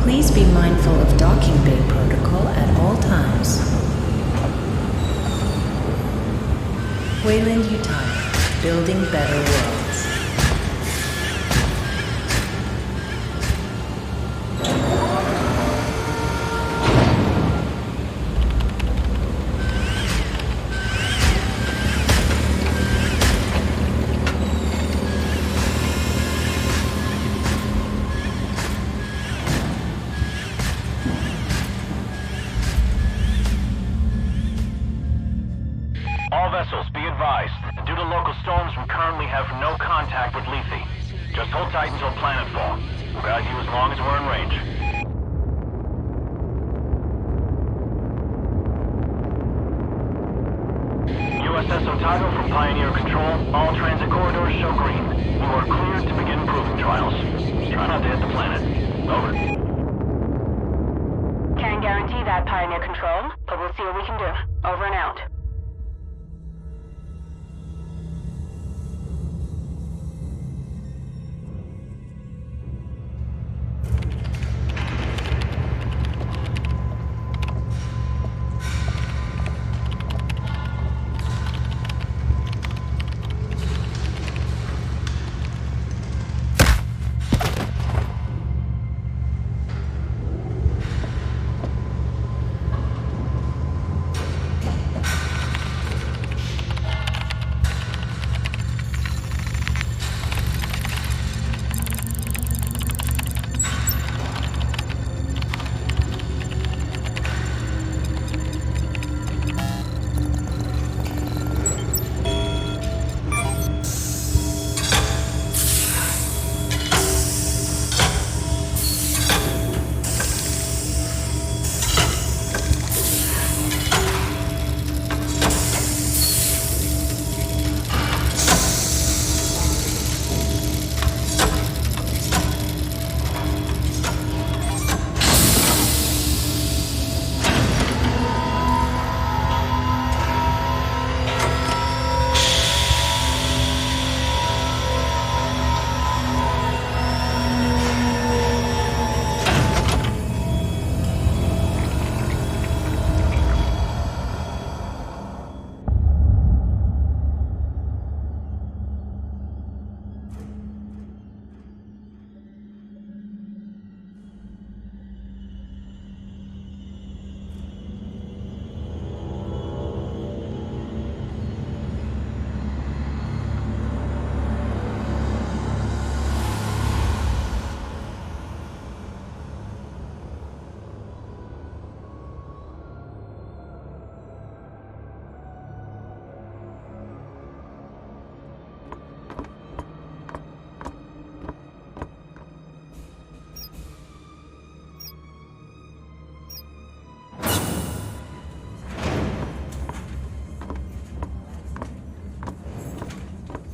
Please be mindful of docking bay protocol at all times. Wayland Utah, building better worlds. All vessels, be advised. Due to local storms, we currently have no contact with Lethe. Just hold tight until planetfall. We'll guide you as long as we're in range. USS Otago from Pioneer Control. All transit corridors show green. You are cleared to begin proving trials. Try not to hit the planet. Over. Can't guarantee that, Pioneer Control, but we'll see what we can do. Over and out.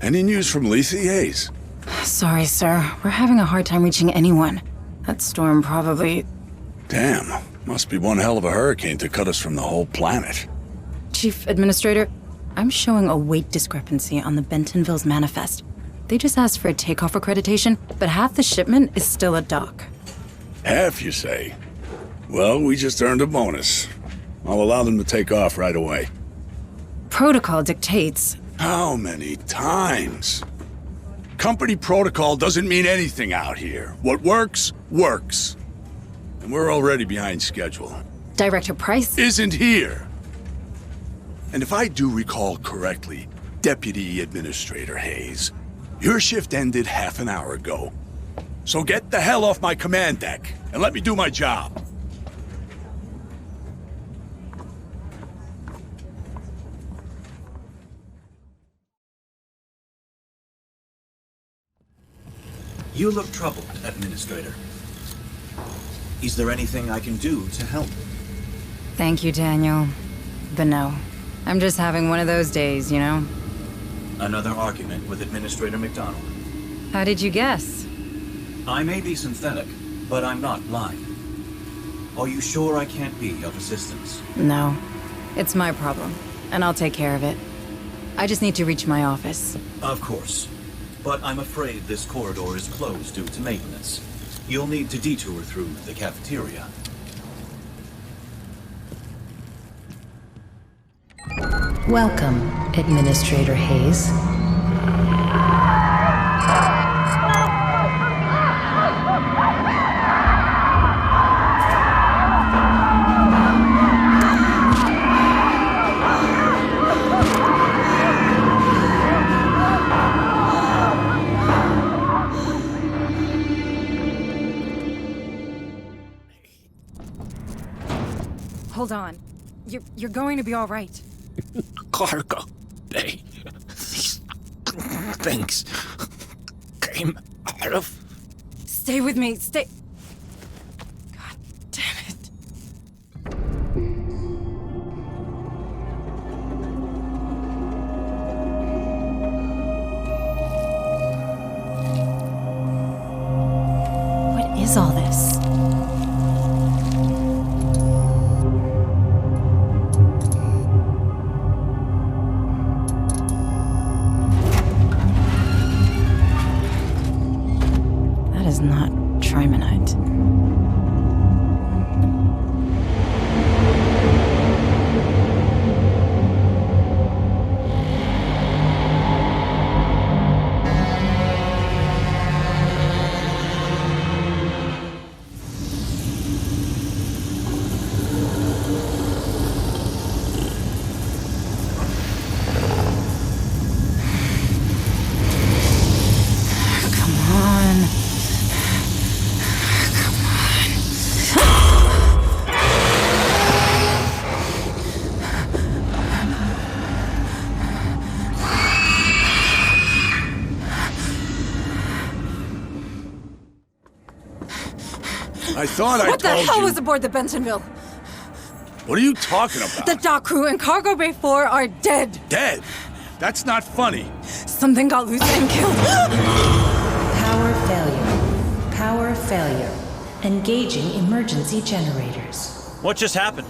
Any news from Lethe, Hayes? Sorry, sir. We're having a hard time reaching anyone. That storm probably... Damn. Must be one hell of a hurricane to cut us from the whole planet. Chief Administrator, I'm showing a weight discrepancy on the Bentonville's manifest. They just asked for a takeoff accreditation, but half the shipment is still at dock. Half, you say? Well, we just earned a bonus. I'll allow them to take off right away. Protocol dictates... How many times? Company protocol doesn't mean anything out here. What works, works. And we're already behind schedule. Director Price? Isn't here. And if I do recall correctly, Deputy Administrator Hayes, your shift ended half an hour ago. So get the hell off my command deck and let me do my job. You look troubled, Administrator. Is there anything I can do to help? Thank you, Daniel. But no. I'm just having one of those days, you know? Another argument with Administrator McDonald. How did you guess? I may be synthetic, but I'm not lying. Are you sure I can't be of assistance? No. It's my problem, and I'll take care of it. I just need to reach my office. Of course. But I'm afraid this corridor is closed due to maintenance. You'll need to detour through the cafeteria. Welcome, Administrator Hayes. Hold on. You're going to be all right. Cargo bay. These things came out of. Stay with me. Stay. God damn it. What is all this? Is not trimonite. I thought I told you. What the hell was aboard the Bentonville? What are you talking about? The dock crew and Cargo Bay 4 are dead. Dead? That's not funny. Something got loose and killed. Power failure. Power failure. Engaging emergency generators. What just happened?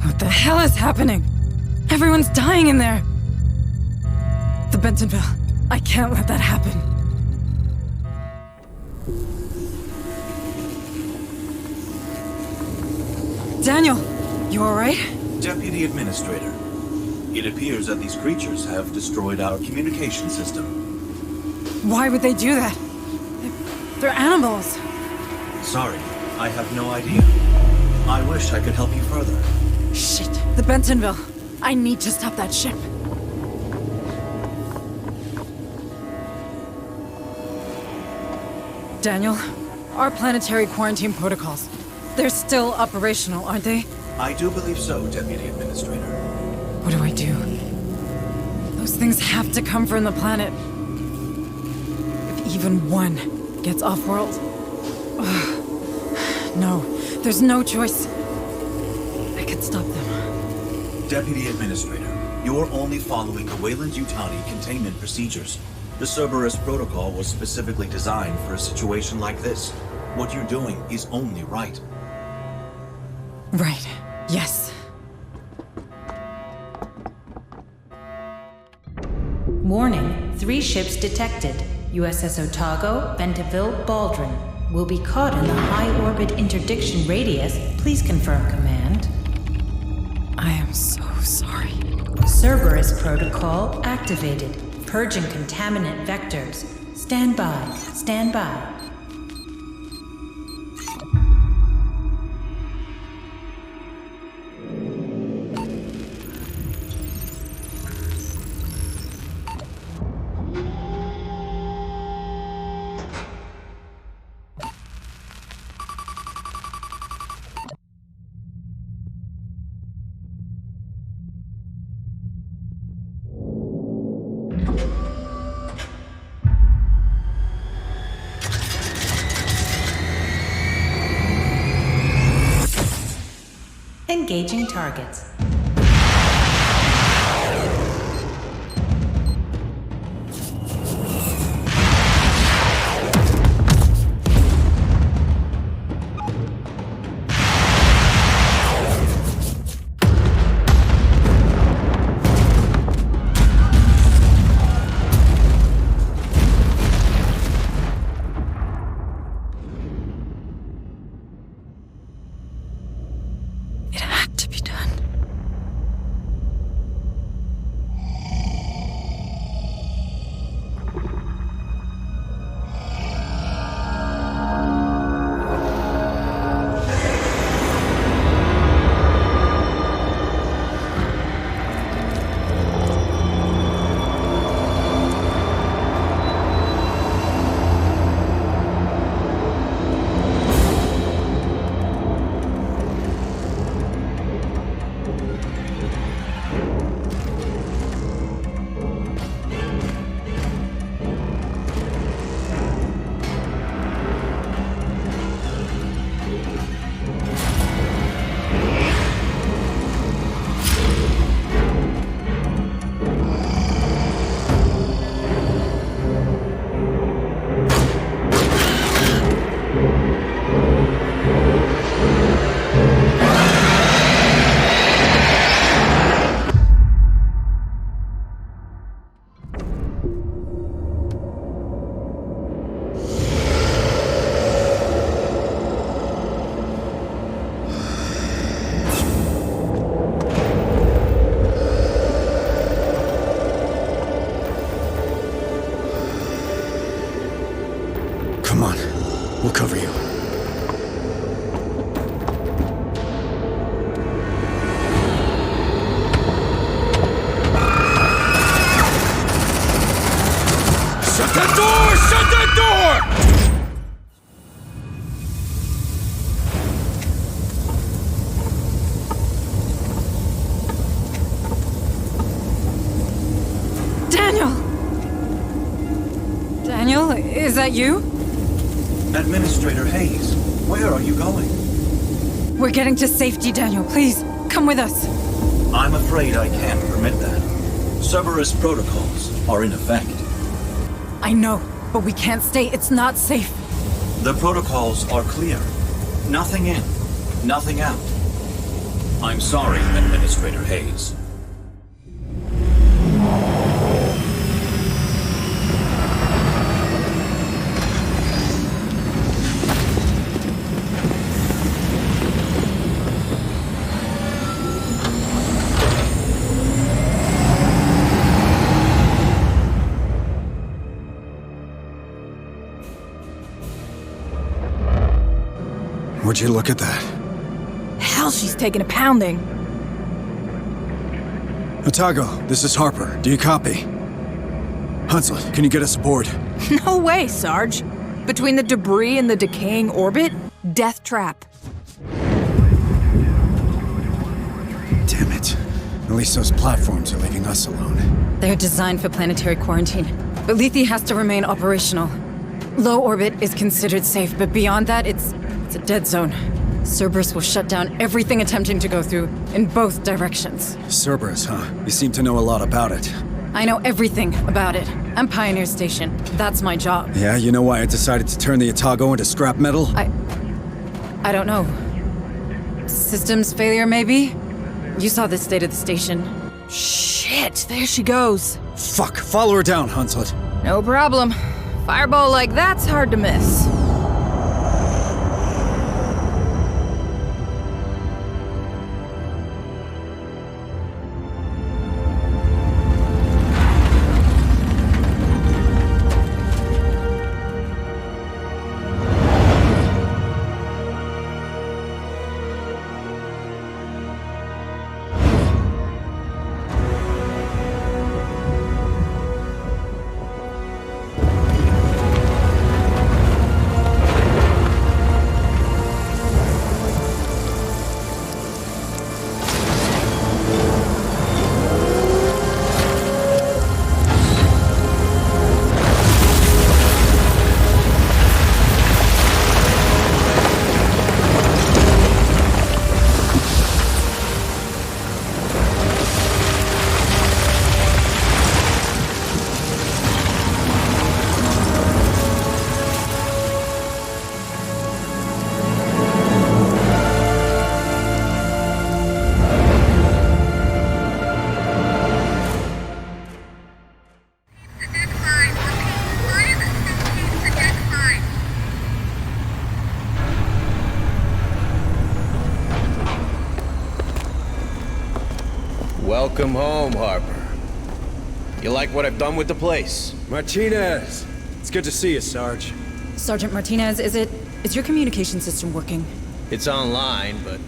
What the hell is happening? Everyone's dying in there. The Bentonville. I can't let that happen. Daniel, you all right? Deputy Administrator, it appears that these creatures have destroyed our communication system. Why would they do that? They're animals. Sorry, I have no idea. I wish I could help you further. Shit, the Bentonville. I need to stop that ship. Daniel, our planetary quarantine protocols. They're still operational, aren't they? I do believe so, Deputy Administrator. What do I do? Those things have to come from the planet. If even one gets off-world. No, there's no choice. I could stop them. Deputy Administrator, you're only following the Weyland-Yutani containment procedures. The Cerberus protocol was specifically designed for a situation like this. What you're doing is only right. Right. Yes. Warning, 3 ships detected. USS Otago, Bentonville, Baldwin. Will be caught in the high-orbit interdiction radius. Please confirm, Command. I am so sorry. Cerberus protocol activated. Purging contaminant vectors. Stand by. Stand by. Engaging targets. Come on, we'll cover you. Shut that door! Shut that door! Daniel, is that you? Administrator Hayes, where are you going? We're getting to safety, Daniel. Please, come with us. I'm afraid I can't permit that. Cerberus protocols are in effect. I know, but we can't stay. It's not safe. The protocols are clear. Nothing in, nothing out. I'm sorry, Administrator Hayes. Would you look at that? Hell, she's taking a pounding. Otago, this is Harper. Do you copy? Hunslet, can you get us aboard? No way, Sarge. Between the debris and the decaying orbit, death trap. Damn it. At least those platforms are leaving us alone. They're designed for planetary quarantine, but Lethe has to remain operational. Low orbit is considered safe, but beyond that, it's a dead zone. Cerberus will shut down everything attempting to go through in both directions. Cerberus, huh? You seem to know a lot about it. I know everything about it. I'm Pioneer Station. That's my job. Yeah, you know why I decided to turn the Otago into scrap metal? I don't know. Systems failure, maybe? You saw the state of the station. Shit, there she goes. Fuck, follow her down, Hunslet. No problem. Fireball like that's hard to miss. Welcome home, Harper. You like what I've done with the place? Martinez! It's good to see you, Sarge. Sergeant Martinez, is your communication system working? It's online, but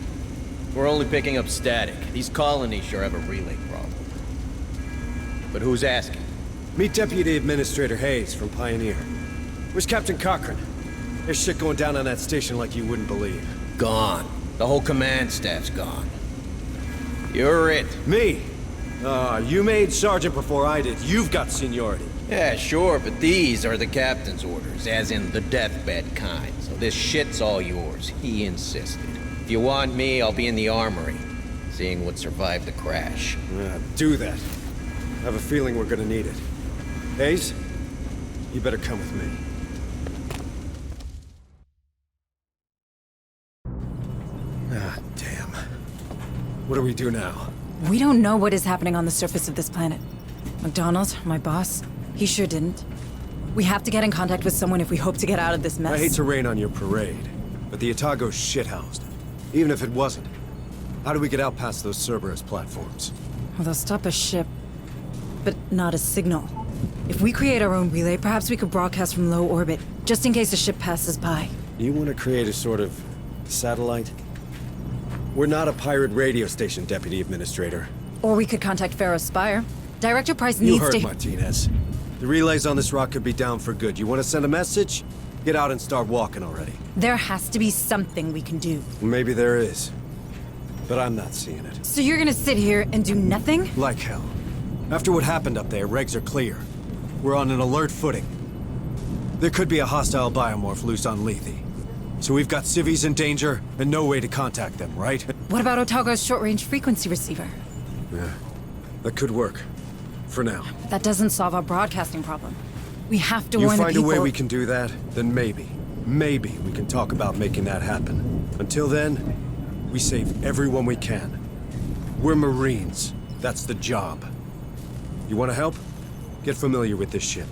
we're only picking up static. These colonies sure have a relay problem. But who's asking? Meet Deputy Administrator Hayes from Pioneer. Where's Captain Cochran? There's shit going down on that station like you wouldn't believe. Gone. The whole command staff's gone. You're it. Me? You made Sergeant before I did. You've got seniority. Yeah, sure, but these are the captain's orders, as in the deathbed kind. So this shit's all yours. He insisted. If you want me, I'll be in the armory, seeing what survived the crash. Do that. I have a feeling we're gonna need it. Hayes, you better come with me. Ah, damn. What do we do now? We don't know what is happening on the surface of this planet. McDonald, my boss, he sure didn't. We have to get in contact with someone if we hope to get out of this mess. I hate to rain on your parade, but the Otago's shithoused. Even if it wasn't, how do we get out past those Cerberus platforms? Well, they'll stop a ship, but not a signal. If we create our own relay, perhaps we could broadcast from low orbit, just in case a ship passes by. You want to create a sort of satellite? We're not a pirate radio station, Deputy Administrator. Or we could contact Pharaoh's Spire. Director Price You needs heard to— Martinez. The relays on this rock could be down for good. You want to send a message? Get out and start walking already. There has to be something we can do. Maybe there is. But I'm not seeing it. So you're gonna sit here and do nothing? Like hell. After what happened up there, regs are clear. We're on an alert footing. There could be a hostile biomorph loose on Lethe. So we've got civvies in danger and no way to contact them, right? What about Otago's short-range frequency receiver? Yeah, that could work. For now. That doesn't solve our broadcasting problem. We have to warn the people— You find a way we can do that, then maybe we can talk about making that happen. Until then, we save everyone we can. We're Marines. That's the job. You want to help? Get familiar with this ship.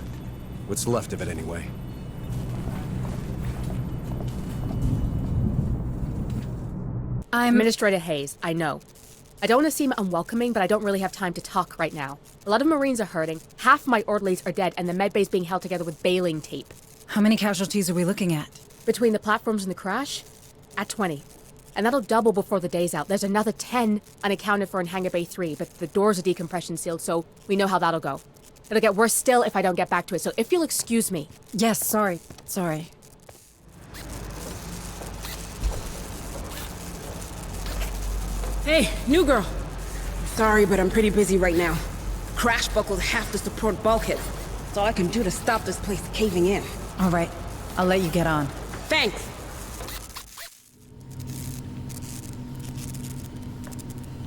What's left of it, anyway. Administrator Hayes, I know. I don't want to seem unwelcoming, but I don't really have time to talk right now. A lot of Marines are hurting, half my orderlies are dead, and the medbay's being held together with baling tape. How many casualties are we looking at? Between the platforms and the crash? At 20. And that'll double before the day's out. There's another 10 unaccounted for in Hangar Bay 3, but the doors are decompression sealed, so we know how that'll go. It'll get worse still if I don't get back to it, so if you'll excuse me. Yes, sorry. Hey, new girl. Sorry, but I'm pretty busy right now. Crash buckled half the support bulkhead. That's all I can do to stop this place caving in. All right, I'll let you get on. Thanks.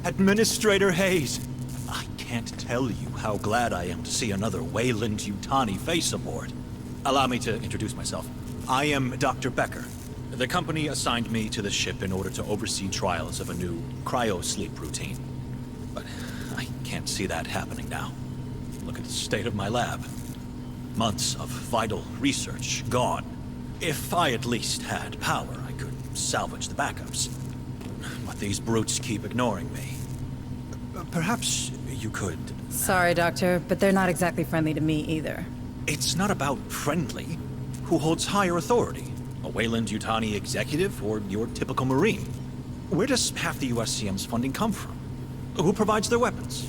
Administrator Hayes, I can't tell you how glad I am to see another Weyland-Yutani face aboard. Allow me to introduce myself. I am Dr. Becker. The company assigned me to the ship in order to oversee trials of a new cryo-sleep routine. But I can't see that happening now. Look at the state of my lab. Months of vital research gone. If I at least had power, I could salvage the backups. But these brutes keep ignoring me. Perhaps you could... Sorry, Doctor, but they're not exactly friendly to me either. It's not about friendly. Who holds higher authority? A Weyland-Yutani executive or your typical Marine? Where does half the USCM's funding come from? Who provides their weapons?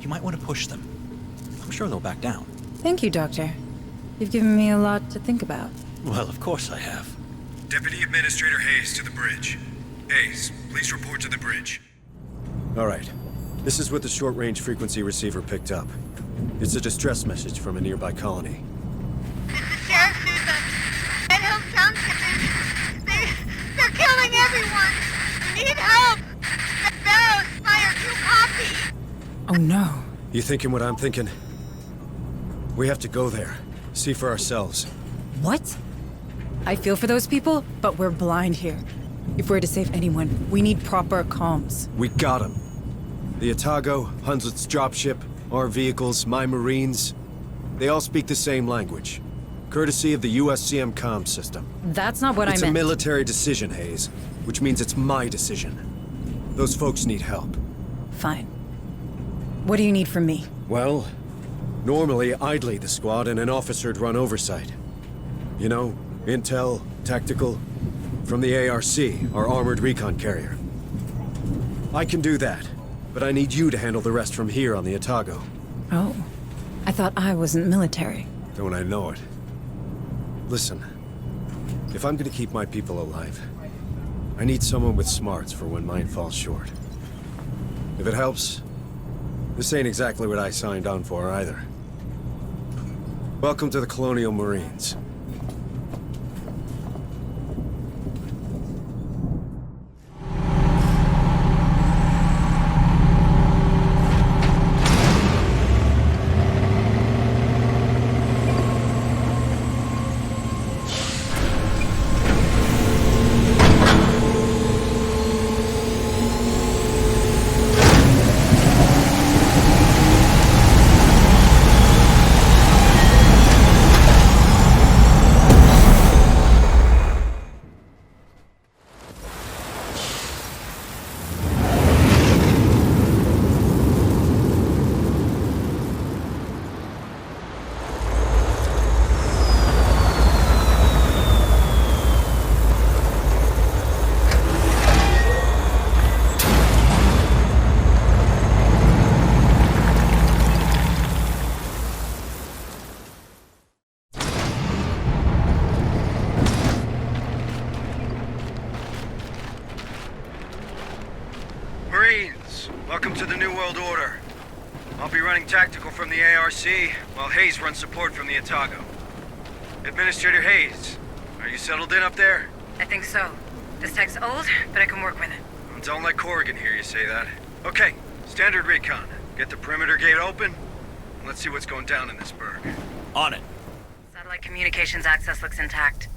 You might want to push them. I'm sure they'll back down. Thank you, Doctor. You've given me a lot to think about. Well, of course I have. Deputy Administrator Hayes to the bridge. Hayes, please report to the bridge. All right. This is what the short-range frequency receiver picked up. It's a distress message from a nearby colony. This is Sheriff Susan. Red Hill Township. They're killing everyone. We need help. The Barrows fire 2 copy. Oh no. You thinking what I'm thinking? We have to go there. See for ourselves. What? I feel for those people, but we're blind here. If we're to save anyone, we need proper comms. We got them. The Otago, Hunslet's dropship, our vehicles, my Marines, they all speak the same language. Courtesy of the USCM comms system. That's not what I meant. It's a military decision, Hayes, which means it's my decision. Those folks need help. Fine. What do you need from me? Well, normally I'd lead the squad and an officer'd run oversight. You know, intel, tactical, from the ARC, our armored recon carrier. I can do that, but I need you to handle the rest from here on the Otago. Oh. I thought I wasn't military. Don't I know it? Listen, if I'm gonna keep my people alive, I need someone with smarts for when mine falls short. If it helps, this ain't exactly what I signed on for either. Welcome to the Colonial Marines. Welcome to the New World Order. I'll be running tactical from the ARC, while Hayes runs support from the Otago. Administrator Hayes, are you settled in up there? I think so. This tech's old, but I can work with it. Well, don't let Corrigan hear you say that. Okay, standard recon. Get the perimeter gate open, and let's see what's going down in this burg. On it. Satellite communications access looks intact,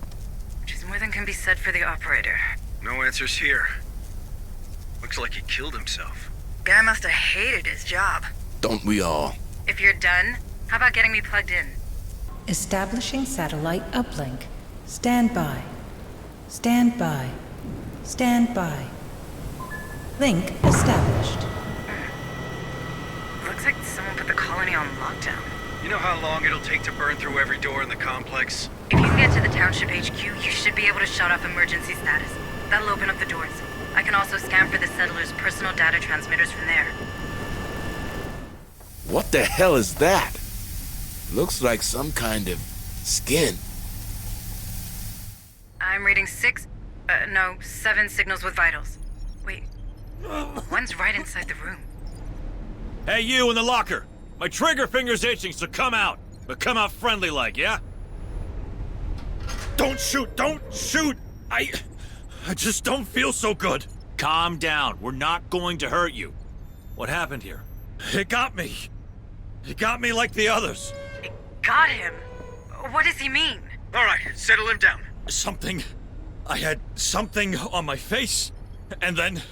which is more than can be said for the operator. No answers here. Looks like he killed himself. Guy must have hated his job. Don't we all? If you're done, how about getting me plugged in? Establishing satellite uplink. Stand by. Stand by. Stand by. Link established. Looks like someone put the colony on lockdown. You know how long it'll take to burn through every door in the complex? If you can get to the township HQ, you should be able to shut off emergency status. That'll open up the doors. I can also scan for the settlers' personal data transmitters from there. What the hell is that? Looks like some kind of skin. I'm reading 7 signals with vitals. Wait, one's right inside the room. Hey, you in the locker! My trigger finger's itching, so come out. But come out friendly-like, yeah? Don't shoot! Don't shoot! I just don't feel so good. Calm down. We're not going to hurt you. What happened here? It got me. It got me like the others. It got him? What does he mean? All right, settle him down. I had something on my face, and then...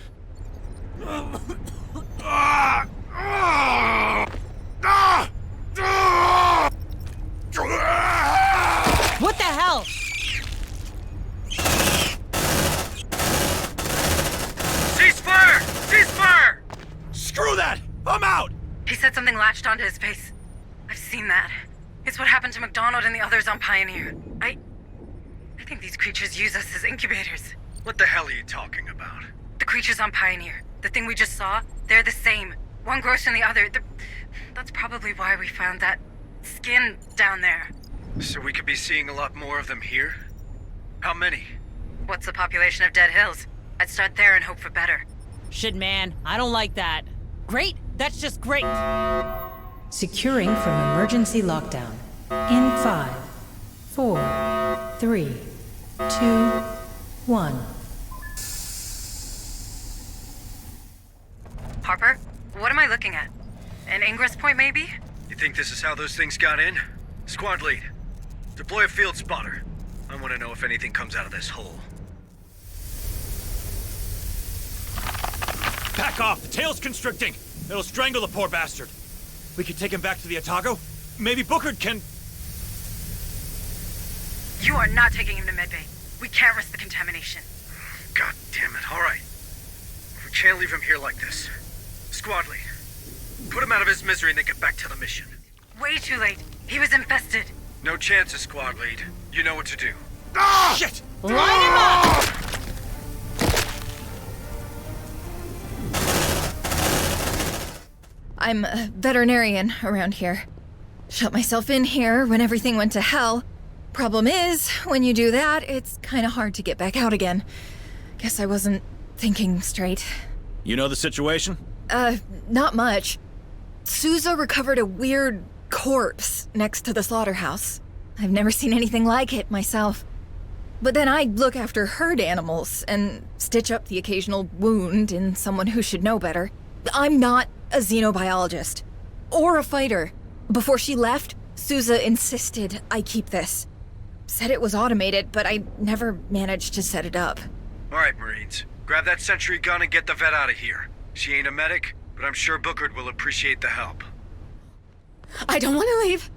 What the hell? Ceasefire! Ceasefire! Screw that! I'm out! He said something latched onto his face. I've seen that. It's what happened to McDonald and the others on Pioneer. I think these creatures use us as incubators. What the hell are you talking about? The creatures on Pioneer, the thing we just saw, they're the same. One grows from the other. That's probably why we found that skin down there. So we could be seeing a lot more of them here? How many? What's the population of Dead Hills? I'd start there and hope for better. Shit, man. I don't like that. Great? That's just great. Securing from emergency lockdown. In 5, 4, 3, 2, 1. Harper, what am I looking at? An ingress point, maybe? You think this is how those things got in? Squad lead, deploy a field spotter. I want to know if anything comes out of this hole. Back off! The tail's constricting! It'll strangle the poor bastard. We could take him back to the Otago? Maybe Booker can... You are not taking him to medbay. We can't risk the contamination. God damn it, all right. We can't leave him here like this. Squad lead, Put him out of his misery and then get back to the mission. Way too late. He was infested. No chances, squad lead. You know what to do. Ah! Shit! Line him up! I'm a veterinarian around here. Shut myself in here when everything went to hell. Problem is, when you do that, it's kinda hard to get back out again. Guess I wasn't thinking straight. You know the situation? Not much. Sousa recovered a weird corpse next to the slaughterhouse. I've never seen anything like it myself. But then I look after herd animals and stitch up the occasional wound in someone who should know better. I'm not a xenobiologist. Or a fighter. Before she left, Sousa insisted I keep this. Said it was automated, but I never managed to set it up. Alright, Marines. Grab that sentry gun and get the vet out of here. She ain't a medic, but I'm sure Booker will appreciate the help. I don't want to leave.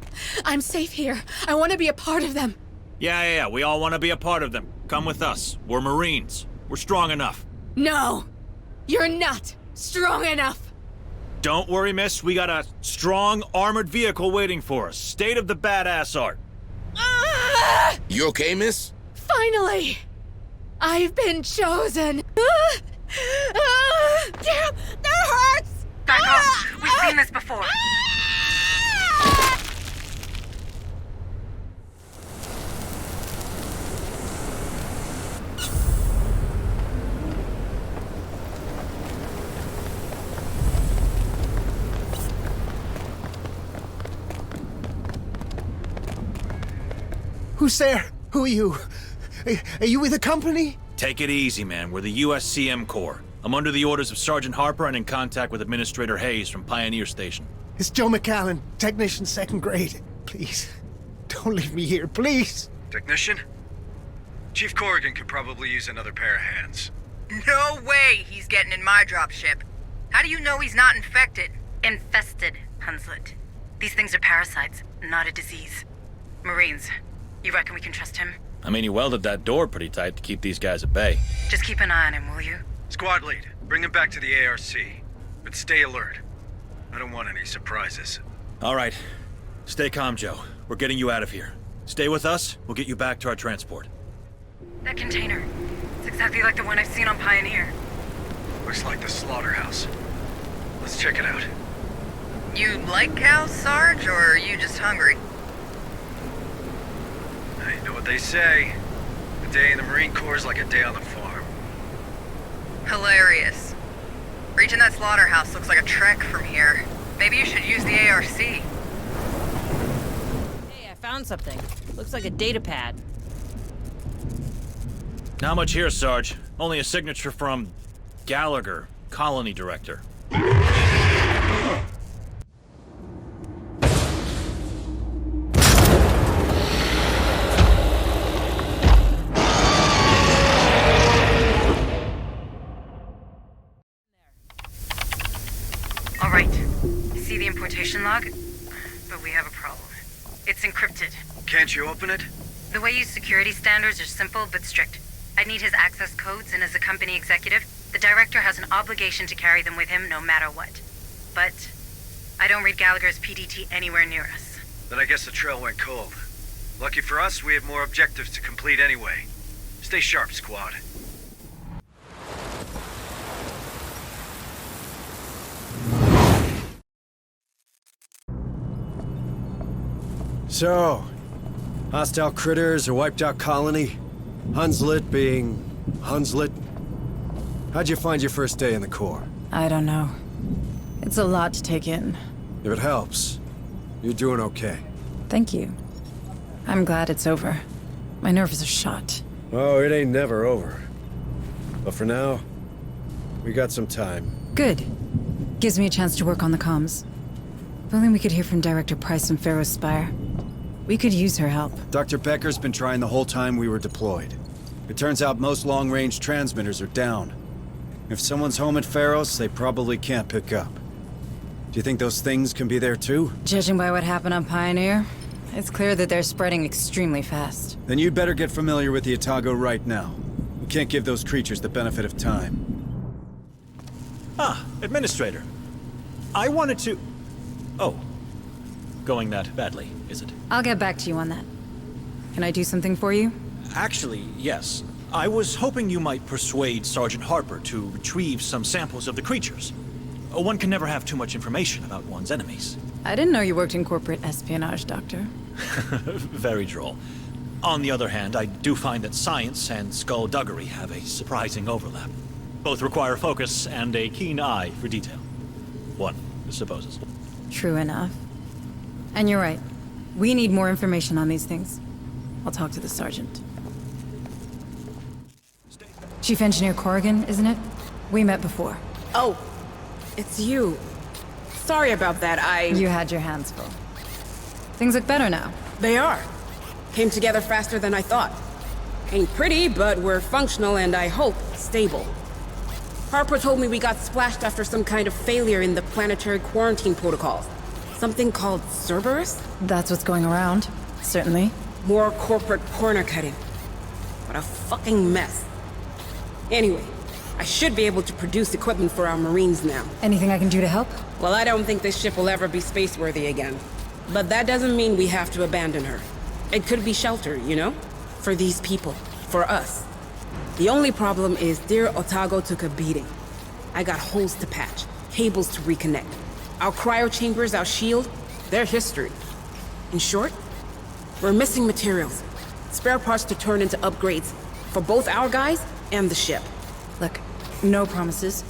I'm safe here. I want to be a part of them. Yeah, we all want to be a part of them. Come with us. We're Marines. We're strong enough. No! You're not strong enough! Don't worry, miss. We got a strong, armored vehicle waiting for us. State of the badass art. You okay, miss? Finally! I've been chosen! Damn! That hurts! Back off! We've seen this before. Who's there? Who are you? Are you with the company? Take it easy, man. We're the USCM Corps. I'm under the orders of Sergeant Harper and in contact with Administrator Hayes from Pioneer Station. It's Joe McAllen, technician 2nd grade. Please, don't leave me here, please. Technician? Chief Corrigan could probably use another pair of hands. No way he's getting in my dropship. How do you know he's not infected? Infested, Hunslet. These things are parasites, not a disease. Marines, you reckon we can trust him? I mean, he welded that door pretty tight to keep these guys at bay. Just keep an eye on him, will you? Squad lead, bring him back to the ARC. But stay alert. I don't want any surprises. All right. Stay calm, Joe. We're getting you out of here. Stay with us. We'll get you back to our transport. That container. It's exactly like the one I've seen on Pioneer. Looks like the slaughterhouse. Let's check it out. You like cows, Sarge, or are you just hungry? You know what they say. A day in the Marine Corps is like a day on the farm. Hilarious. Reaching that slaughterhouse looks like a trek from here. Maybe you should use the ARC. Hey, I found something. Looks like a data pad. Not much here, Sarge. Only a signature from Gallagher, Colony Director. Importation log, but we have a problem. It's encrypted. Can't you open it? The way you security standards are simple but strict. I need his access codes, and as a company executive, the director has an obligation to carry them with him no matter what. But I don't read Gallagher's PDT anywhere near us. Then I guess the trail went cold. Lucky for us, we have more objectives to complete anyway. Stay sharp, squad. So, hostile critters, a wiped out colony, Hunslet being Hunslet. How'd you find your first day in the Corps? I don't know. It's a lot to take in. If it helps, you're doing okay. Thank you. I'm glad it's over. My nerves are shot. Oh, it ain't never over. But for now, we got some time. Good. Gives me a chance to work on the comms. If only we could hear from Director Price and Pharaoh's Spire. We could use her help. Dr. Becker's been trying the whole time we were deployed. It turns out most long-range transmitters are down. If someone's home at Pharaoh's, they probably can't pick up. Do you think those things can be there too? Judging by what happened on Pioneer, it's clear that they're spreading extremely fast. Then you'd better get familiar with the Otago right now. We can't give those creatures the benefit of time. Ah, Administrator. I wanted to... Oh. Going that badly, is it? I'll get back to you on that. Can I do something for you? Actually, yes. I was hoping you might persuade Sergeant Harper to retrieve some samples of the creatures. One can never have too much information about one's enemies. I didn't know you worked in corporate espionage, Doctor. Very droll. On the other hand, I do find that science and skullduggery have a surprising overlap. Both require focus and a keen eye for detail. One supposes. True enough. And you're right. We need more information on these things. I'll talk to the sergeant. Chief Engineer Corrigan, isn't it? We met before. Oh, it's you. Sorry about that, You had your hands full. Things look better now. They are. Came together faster than I thought. Ain't pretty, but we're functional and I hope stable. Harper told me we got splashed after some kind of failure in the planetary quarantine protocols. Something called Cerberus? That's what's going around. Certainly. More corporate corner cutting. What a fucking mess. Anyway, I should be able to produce equipment for our Marines now. Anything I can do to help? Well, I don't think this ship will ever be spaceworthy again. But that doesn't mean we have to abandon her. It could be shelter, you know? For these people. For us. The only problem is dear Otago took a beating. I got holes to patch, cables to reconnect. Our cryo chambers, our shield, they're history. In short, we're missing materials. Spare parts to turn into upgrades. For both our guys and the ship. Look, no promises.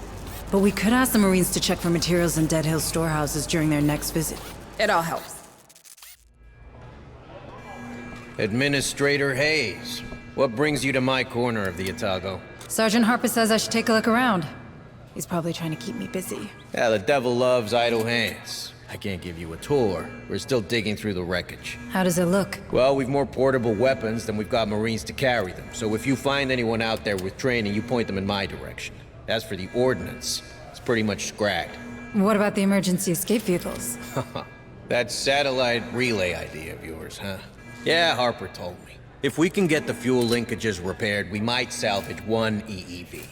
But we could ask the Marines to check for materials in Dead Hill storehouses during their next visit. It all helps. Administrator Hayes, what brings you to my corner of the Otago? Sergeant Harper says I should take a look around. He's probably trying to keep me busy. Yeah, the devil loves idle hands. I can't give you a tour. We're still digging through the wreckage. How does it look? Well, we've more portable weapons than we've got Marines to carry them. So if you find anyone out there with training, you point them in my direction. As for the ordnance, it's pretty much scragged. What about the emergency escape vehicles? That satellite relay idea of yours, huh? Yeah, Harper told me. If we can get the fuel linkages repaired, we might salvage one EEV.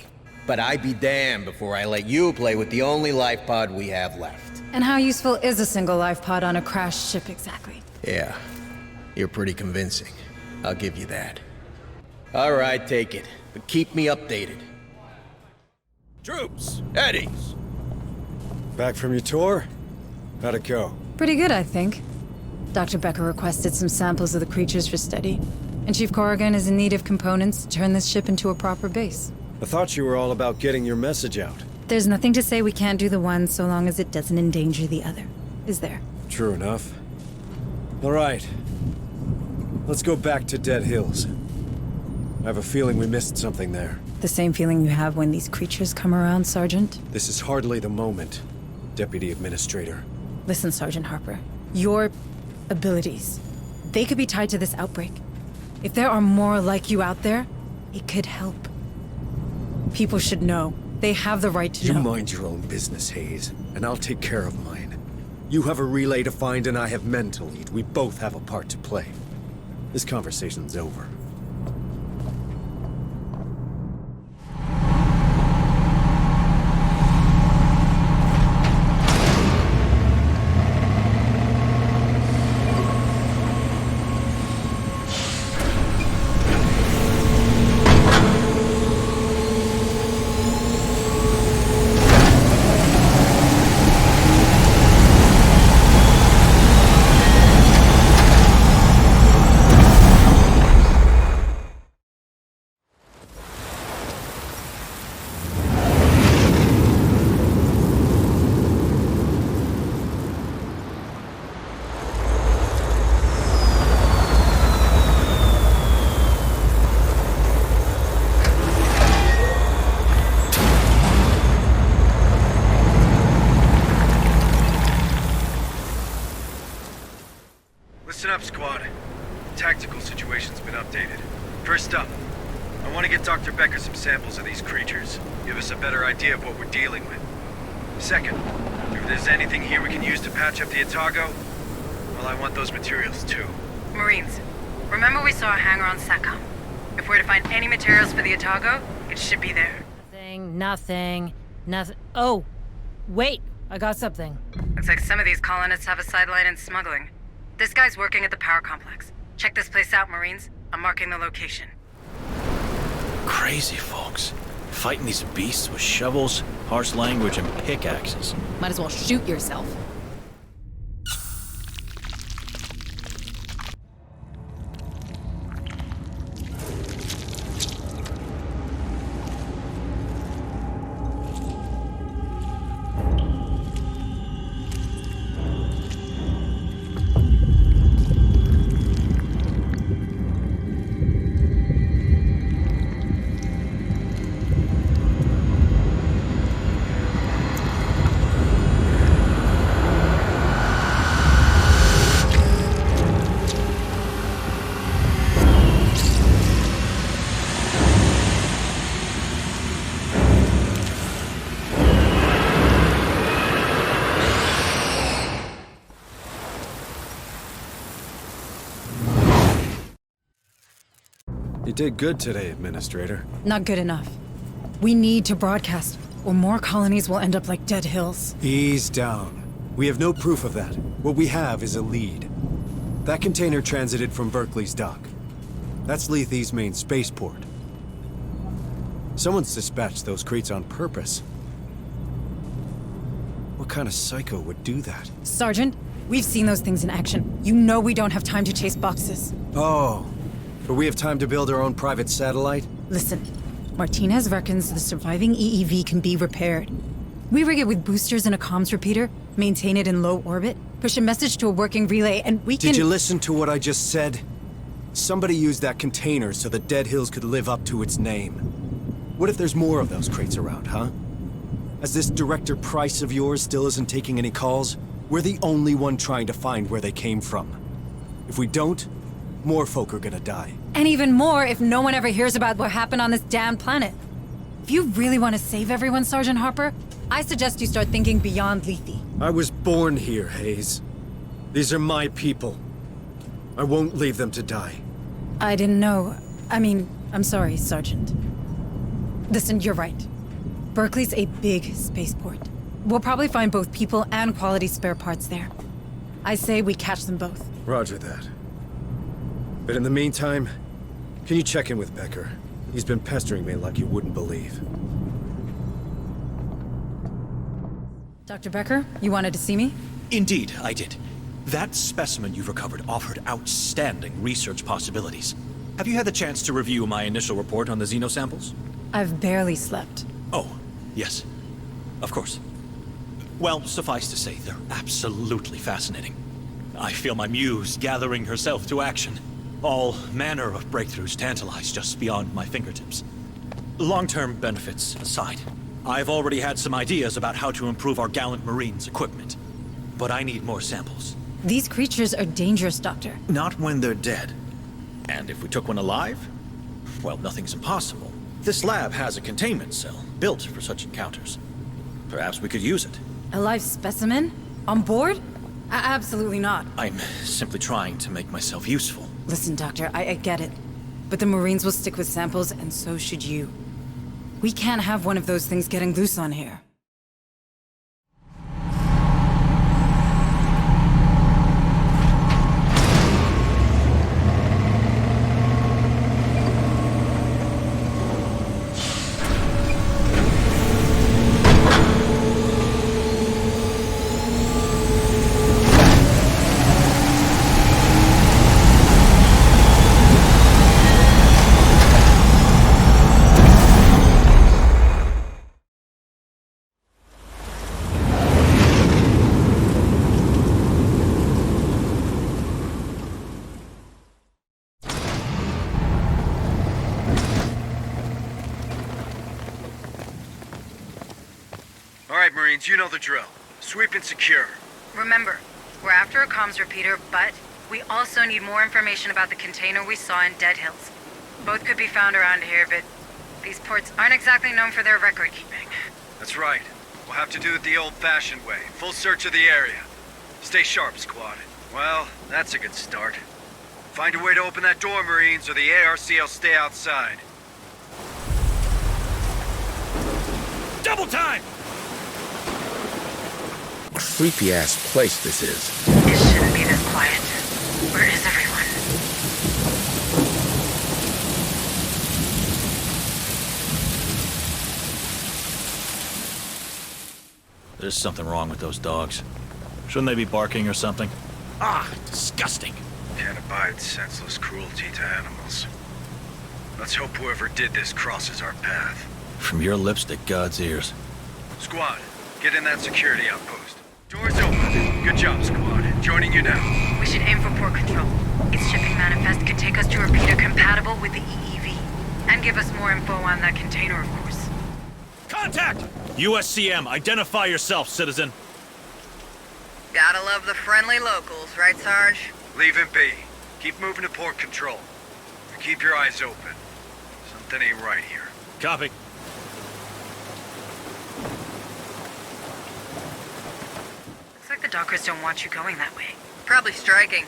But I'd be damned before I let you play with the only life pod we have left. And how useful is a single life pod on a crashed ship exactly? Yeah, you're pretty convincing. I'll give you that. All right, take it. But keep me updated. Troops, at ease. Back from your tour? How'd it go? Pretty good, I think. Dr. Becker requested some samples of the creatures for study, and Chief Corrigan is in need of components to turn this ship into a proper base. I thought you were all about getting your message out. There's nothing to say we can't do the one so long as it doesn't endanger the other, is there? True enough. All right. Let's go back to Dead Hills. I have a feeling we missed something there. The same feeling you have when these creatures come around, Sergeant? This is hardly the moment, Deputy Administrator. Listen, Sergeant Harper. Your abilities, they could be tied to this outbreak. If there are more like you out there, it could help. People should know. They have the right to know. You mind your own business, Hayes, and I'll take care of mine. You have a relay to find and I have men to lead. We both have a part to play. This conversation's over. Listen up, squad. The tactical situation's been updated. First up, I want to get Dr. Becker some samples of these creatures. Give us a better idea of what we're dealing with. Second, if there's anything here we can use to patch up the Otago, well, I want those materials too. Marines, remember we saw a hangar on SATCOM. If we're to find any materials for the Otago, it should be there. Nothing. Oh, wait. I got something. Looks like some of these colonists have a sideline in smuggling. This guy's working at the power complex. Check this place out, Marines. I'm marking the location. Crazy folks. Fighting these beasts with shovels, harsh language, and pickaxes. Might as well shoot yourself. You did good today, Administrator. Not good enough. We need to broadcast, or more colonies will end up like dead hills. Ease down. We have no proof of that. What we have is a lead. That container transited from Berkeley's dock. That's Lethe's main spaceport. Someone's dispatched those crates on purpose. What kind of psycho would do that? Sergeant, we've seen those things in action. You know we don't have time to chase boxes. Oh, but we have time to build our own private satellite? Listen, Martinez reckons the surviving EEV can be repaired. We rig it with boosters and a comms repeater, maintain it in low orbit, push a message to a working relay, and we can— Did you listen to what I just said? Somebody used that container so the Dead Hills could live up to its name. What if there's more of those crates around, huh? As this Director Price of yours still isn't taking any calls, we're the only one trying to find where they came from. If we don't, more folk are gonna die. And even more if no one ever hears about what happened on this damn planet. If you really want to save everyone, Sergeant Harper, I suggest you start thinking beyond Lethe. I was born here, Hayes. These are my people. I won't leave them to die. I didn't know. I'm sorry, Sergeant. Listen, you're right. Berkeley's a big spaceport. We'll probably find both people and quality spare parts there. I say we catch them both. Roger that. But in the meantime, can you check in with Becker? He's been pestering me like you wouldn't believe. Dr. Becker, you wanted to see me? Indeed, I did. That specimen you've recovered offered outstanding research possibilities. Have you had the chance to review my initial report on the xenosamples? I've barely slept. Oh, yes. Of course. Well, suffice to say, they're absolutely fascinating. I feel my muse gathering herself to action. All manner of breakthroughs tantalize just beyond my fingertips. Long-term benefits aside, I've already had some ideas about how to improve our gallant Marines' equipment. But I need more samples. These creatures are dangerous, Doctor. Not when they're dead. And if we took one alive? Well, nothing's impossible. This lab has a containment cell built for such encounters. Perhaps we could use it. A live specimen? On board? Absolutely not. I'm simply trying to make myself useful. Listen, Doctor, I get it. But the Marines will stick with samples, and so should you. We can't have one of those things getting loose on here. Alright, Marines, you know the drill. Sweep and secure. Remember, we're after a comms repeater, but we also need more information about the container we saw in Dead Hills. Both could be found around here, but these ports aren't exactly known for their record keeping. That's right. We'll have to do it the old-fashioned way. Full search of the area. Stay sharp, squad. Well, that's a good start. Find a way to open that door, Marines, or the ARC will stay outside. Double time! creepy-ass place this is. It shouldn't be this quiet. Where is everyone? There's something wrong with those dogs. Shouldn't they be barking or something? Ah, disgusting. Can't abide senseless cruelty to animals. Let's hope whoever did this crosses our path. From your lips to God's ears. Squad, get in that security outpost. Doors open. Good job, squad. Joining you now. We should aim for port control. Its shipping manifest could take us to a repeater compatible with the EEV. And give us more info on that container, of course. Contact! USCM, identify yourself, citizen. Gotta love the friendly locals, right, Sarge? Leave him be. Keep moving to port control. Keep your eyes open. Something ain't right here. Copy. Looks like the dockers don't want you going that way. Probably striking.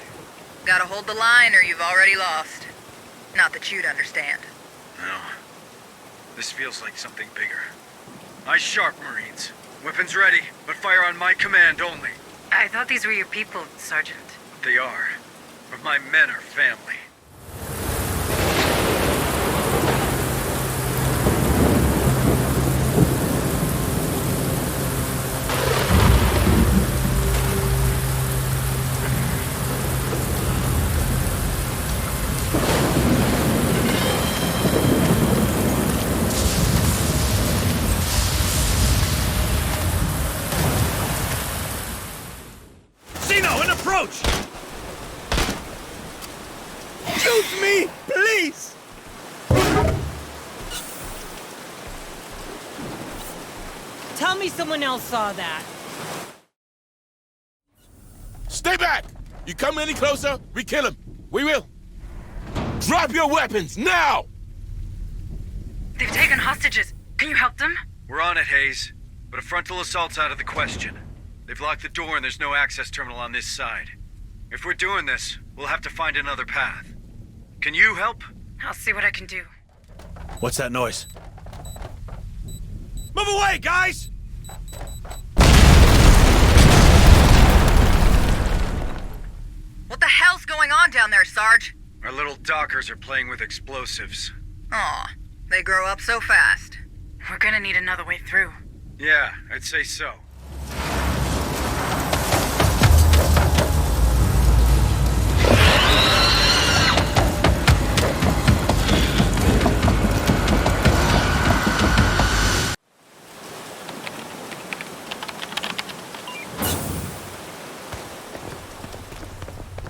Gotta hold the line or you've already lost. Not that you'd understand. No. This feels like something bigger. Eyes sharp, Marines. Weapons ready, but fire on my command only. I thought these were your people, Sergeant. They are. But my men are family. Shoot me, please! Tell me someone else saw that. Stay back! You come any closer, we kill him. We will. Drop your weapons, now! They've taken hostages. Can you help them? We're on it, Hayes. But a frontal assault's out of the question. They've locked the door and there's no access terminal on this side. If we're doing this, we'll have to find another path. Can you help? I'll see what I can do. What's that noise? Move away, guys! What the hell's going on down there, Sarge? Our little dockers are playing with explosives. Aw, they grow up so fast. We're gonna need another way through. Yeah, I'd say so.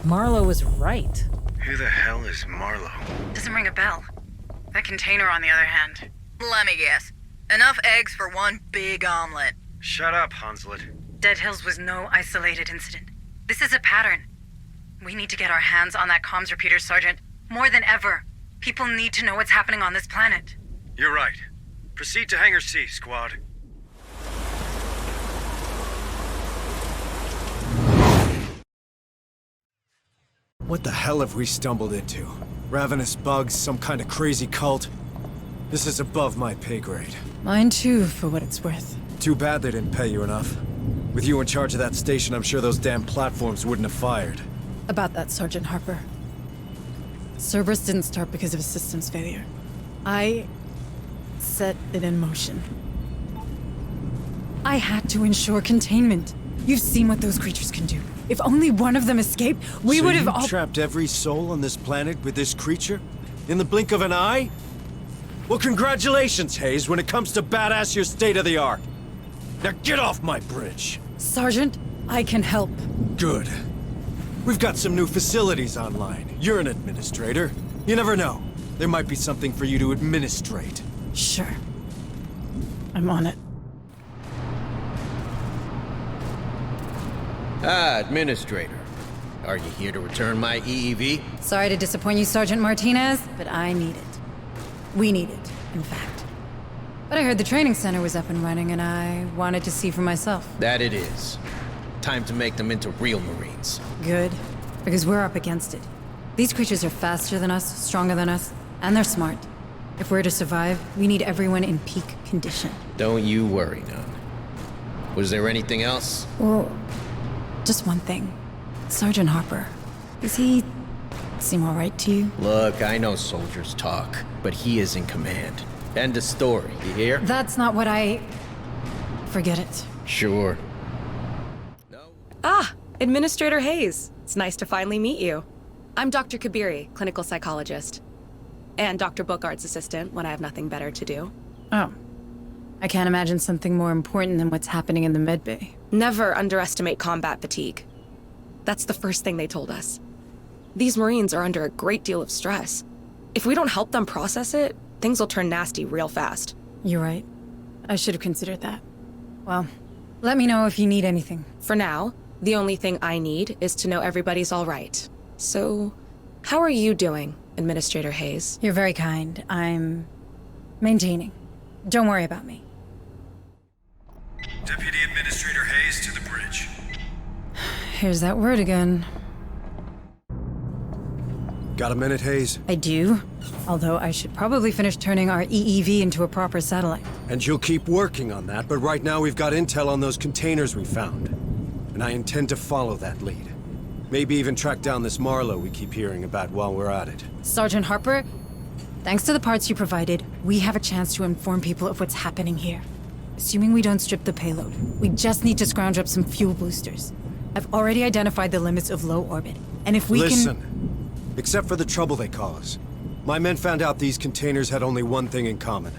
Marlowe was right. Who the hell is Marlowe? Doesn't ring a bell. That container, on the other hand. Let me guess. Enough eggs for one big omelet. Shut up, Hunslet. Dead Hills was no isolated incident. This is a pattern. We need to get our hands on that comms repeater, Sergeant. More than ever. People need to know what's happening on this planet. You're right. Proceed to Hangar C, squad. What the hell have we stumbled into? Ravenous bugs, some kind of crazy cult? This is above my pay grade. Mine too, for what it's worth. Too bad they didn't pay you enough. With you in charge of that station, I'm sure those damn platforms wouldn't have fired. About that, Sergeant Harper. Cerberus didn't start because of a systems failure. I set it in motion. I had to ensure containment. You've seen what those creatures can do. If only one of them escaped, we would have all— trapped every soul on this planet with this creature? In the blink of an eye? Well, congratulations, Hayes. When it comes to badass, you're state-of-the-art. Now get off my bridge. Sergeant, I can help. Good. We've got some new facilities online. You're an administrator. You never know. There might be something for you to administrate. Sure. I'm on it. Ah, Administrator. Are you here to return my EEV? Sorry to disappoint you, Sergeant Martinez, but I need it. We need it, in fact. But I heard the training center was up and running, and I wanted to see for myself. That it is. Time to make them into real Marines. Good, because we're up against it. These creatures are faster than us, stronger than us, and they're smart. If we're to survive, we need everyone in peak condition. Don't you worry, none. Was there anything else? Well, just one thing. Sergeant Harper. Does he seem all right to you? Look, I know soldiers talk, but he is in command. End of story, you hear? That's not what I... Forget it. Sure. Ah, Administrator Hayes. It's nice to finally meet you. I'm Dr. Kabiri, clinical psychologist. And Dr. Bookard's assistant when I have nothing better to do. Oh. I can't imagine something more important than what's happening in the medbay. Never underestimate combat fatigue. That's the first thing they told us. These Marines are under a great deal of stress. If we don't help them process it, things will turn nasty real fast. You're right. I should have considered that. Well, let me know if you need anything. For now, the only thing I need is to know everybody's all right. So, how are you doing, Administrator Hayes? You're very kind. I'm maintaining. Don't worry about me. Deputy Administrator Hayes to the bridge. Here's that word again. Got a minute, Hayes? I do. Although I should probably finish turning our EEV into a proper satellite. And you'll keep working on that, but right now we've got intel on those containers we found. And I intend to follow that lead. Maybe even track down this Marlowe we keep hearing about while we're at it. Sergeant Harper, thanks to the parts you provided, we have a chance to inform people of what's happening here. Assuming we don't strip the payload, we just need to scrounge up some fuel boosters. I've already identified the limits of low orbit, and if we Listen, except for the trouble they cause, my men found out these containers had only one thing in common.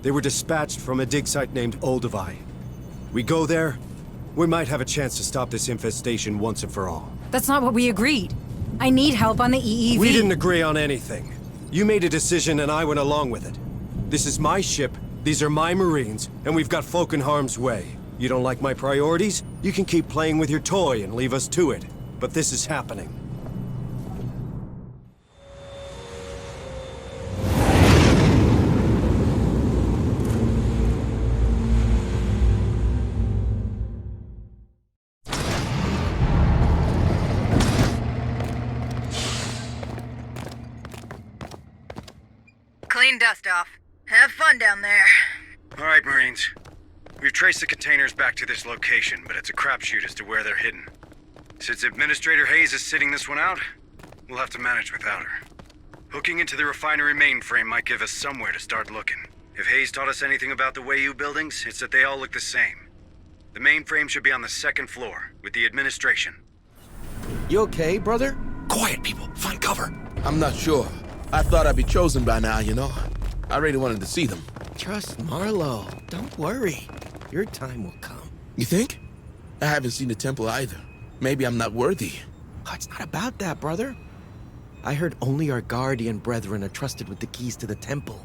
They were dispatched from a dig site named Olduvai. We go there, we might have a chance to stop this infestation once and for all. That's not what we agreed. I need help on the EEV. We didn't agree on anything. You made a decision and I went along with it. This is my ship, these are my Marines, and we've got folk in harm's way. You don't like my priorities? You can keep playing with your toy and leave us to it. But this is happening. Clean dust off. Have fun down there. All right, Marines. We've traced the containers back to this location, but it's a crapshoot as to where they're hidden. Since Administrator Hayes is sitting this one out, we'll have to manage without her. Hooking into the refinery mainframe might give us somewhere to start looking. If Hayes taught us anything about the Wayu buildings, it's that they all look the same. The mainframe should be on the second floor, with the administration. You okay, brother? Quiet, people. Find cover. I'm not sure. I thought I'd be chosen by now, you know. I really wanted to see them. Trust Marlowe. Don't worry. Your time will come. You think? I haven't seen the temple either. Maybe I'm not worthy. Oh, it's not about that, brother. I heard only our guardian brethren are trusted with the keys to the temple.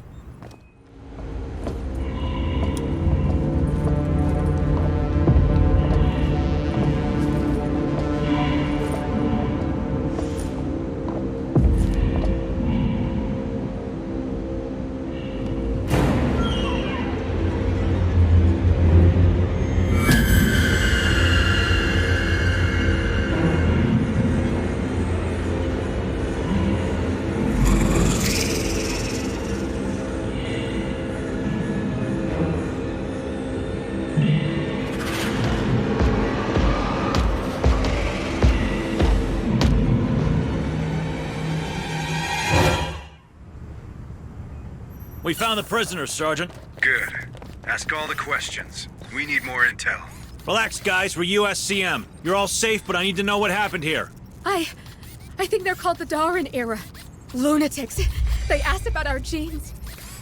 We found the prisoners, Sergeant. Good. Ask all the questions. We need more intel. Relax, guys. We're USCM. You're all safe, but I need to know what happened here. I think they're called the Darwin era. Lunatics. They asked about our genes.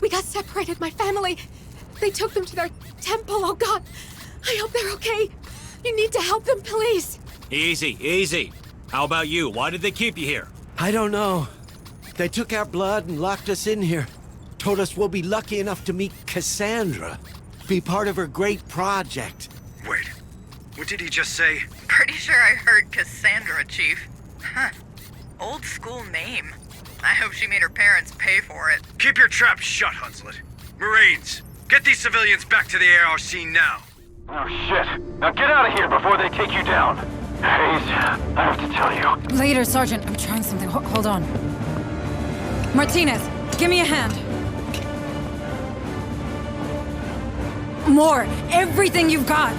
We got separated, my family. They took them to their temple. Oh, God. I hope they're okay. You need to help them, please. Easy, easy. How about you? Why did they keep you here? I don't know. They took our blood and locked us in here. Told us we'll be lucky enough to meet Cassandra. Be part of her great project. Wait. What did he just say? Pretty sure I heard Cassandra, Chief. Huh. Old school name. I hope she made her parents pay for it. Keep your trap shut, Hunslet. Marines, get these civilians back to the ARC now. Oh, shit. Now get out of here before they take you down. Hayes, I have to tell you. Later, Sergeant. I'm trying something. Hold on. Martinez, give me a hand. More. Everything you've got.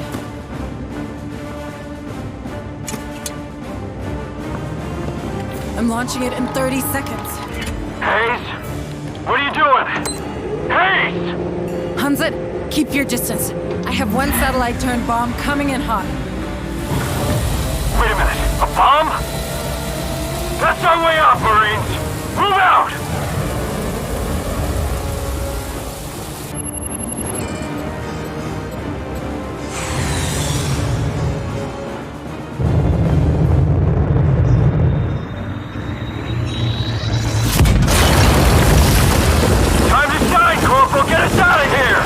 I'm launching it in 30 seconds. Hayes? What are you doing? Hayes! Hunzit, keep your distance. I have one satellite-turned bomb coming in hot. Wait a minute. A bomb? That's our way out, Marines! Move out! Time to shine, Corporal! Get us out of here!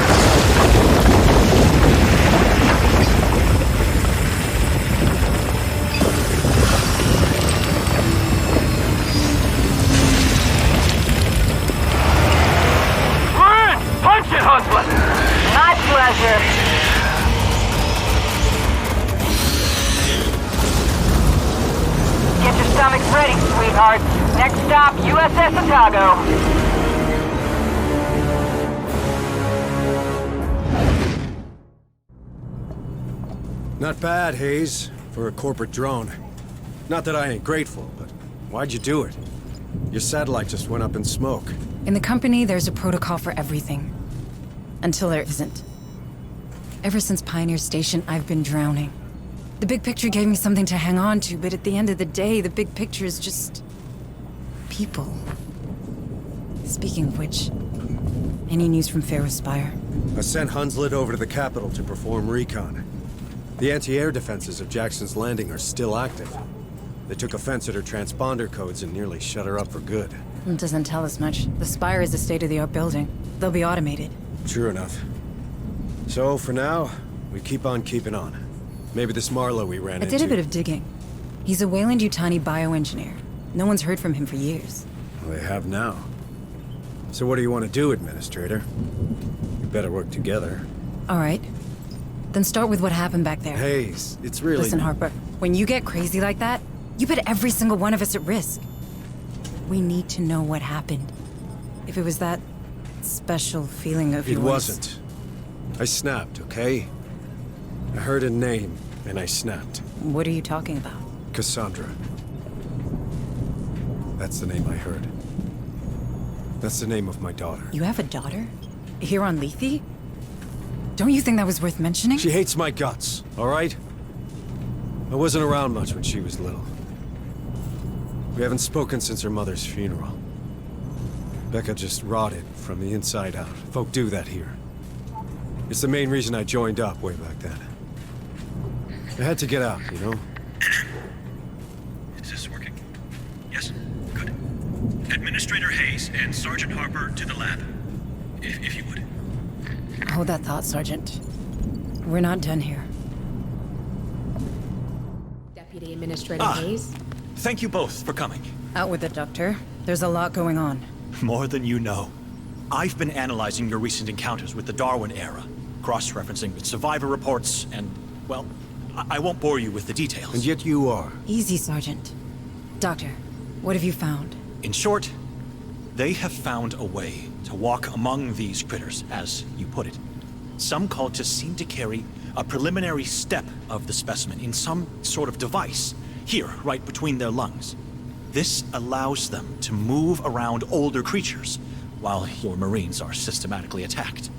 Punch it, husband! My pleasure. Get your stomachs ready, sweetheart. Next stop, USS Otago. Not bad, Hayes, for a corporate drone. Not that I ain't grateful, but why'd you do it? Your satellite just went up in smoke. In the company, there's a protocol for everything. Until there isn't. Ever since Pioneer Station, I've been drowning. The big picture gave me something to hang on to, but at the end of the day, the big picture is just... people. Speaking of which, any news from Pharaoh's Spire? I sent Hunslet over to the capital to perform recon. The anti-air defenses of Jackson's Landing are still active. They took offense at her transponder codes and nearly shut her up for good. It doesn't tell us much. The Spire is a state-of-the-art building. They'll be automated. True enough. So, for now, we keep on keeping on. Maybe this Marlowe we ran into... I did a bit of digging. He's a Weyland-Yutani bioengineer. No one's heard from him for years. Well, they have now. So what do you want to do, Administrator? We better work together. All right. Then start with what happened back there. Hayes, it's really... Listen, Harper, when you get crazy like that, you put every single one of us at risk. We need to know what happened. If it was that special feeling of yours... It wasn't. I snapped, okay? I heard a name, and I snapped. What are you talking about? Cassandra. That's the name I heard. That's the name of my daughter. You have a daughter? Here on Lethe? Don't you think that was worth mentioning? She hates my guts, all right? I wasn't around much when she was little. We haven't spoken since her mother's funeral. Becca just rotted from the inside out. Folk do that here. It's the main reason I joined up way back then. I had to get out, you know? Is this working? Yes, good. Administrator Hayes and Sergeant Harper to the lab. If you would. Hold that thought, Sergeant. We're not done here. Deputy Administrator Hayes? Thank you both for coming. Out with it, Doctor. There's a lot going on. More than you know. I've been analyzing your recent encounters with the Darwin era, cross-referencing with survivor reports, and, well, I won't bore you with the details. And yet you are. Easy, Sergeant. Doctor, what have you found? In short, they have found a way to walk among these critters, as you put it. Some cultists seem to carry a preliminary step of the specimen in some sort of device, here, right between their lungs. This allows them to move around older creatures, while your Marines are systematically attacked.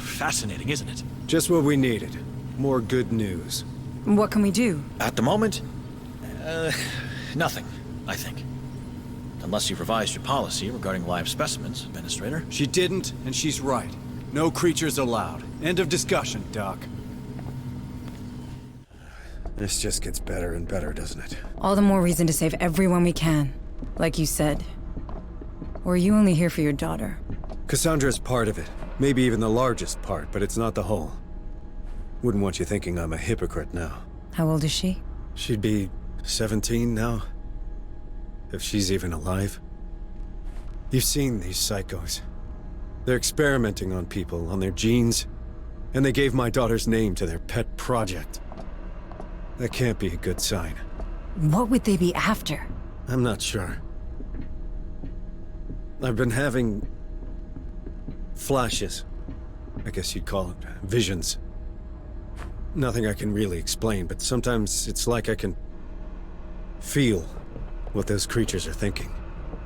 Fascinating, isn't it? Just what we needed. More good news. What can we do? At the moment, nothing, I think. Unless you've revised your policy regarding live specimens, Administrator. She didn't, and she's right. No creatures allowed. End of discussion, Doc. This just gets better and better, doesn't it? All the more reason to save everyone we can. Like you said. Or are you only here for your daughter? Cassandra's part of it. Maybe even the largest part, but it's not the whole. Wouldn't want you thinking I'm a hypocrite now. How old is she? She'd be 17 now. If she's even alive. You've seen these psychos. They're experimenting on people, on their genes. And they gave my daughter's name to their pet project. That can't be a good sign. What would they be after? I'm not sure. I've been having... flashes. I guess you'd call it visions. Nothing I can really explain, but sometimes it's like I can... feel what those creatures are thinking.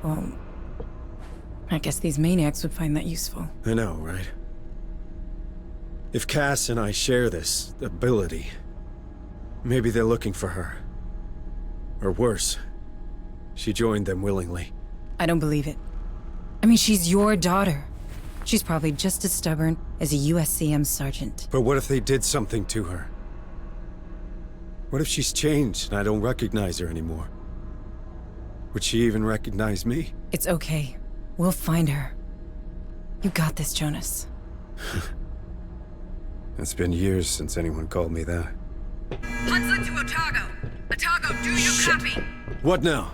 Well, I guess these maniacs would find that useful. I know, right? If Cass and I share this ability, maybe they're looking for her. Or worse, she joined them willingly. I don't believe it. I mean, she's your daughter. She's probably just as stubborn as a USCM sergeant. But what if they did something to her? What if she's changed and I don't recognize her anymore? Would she even recognize me? It's okay. We'll find her. You got this, Jonas. It's been years since anyone called me that. Hunslet to Otago. Otago, do you copy? What now?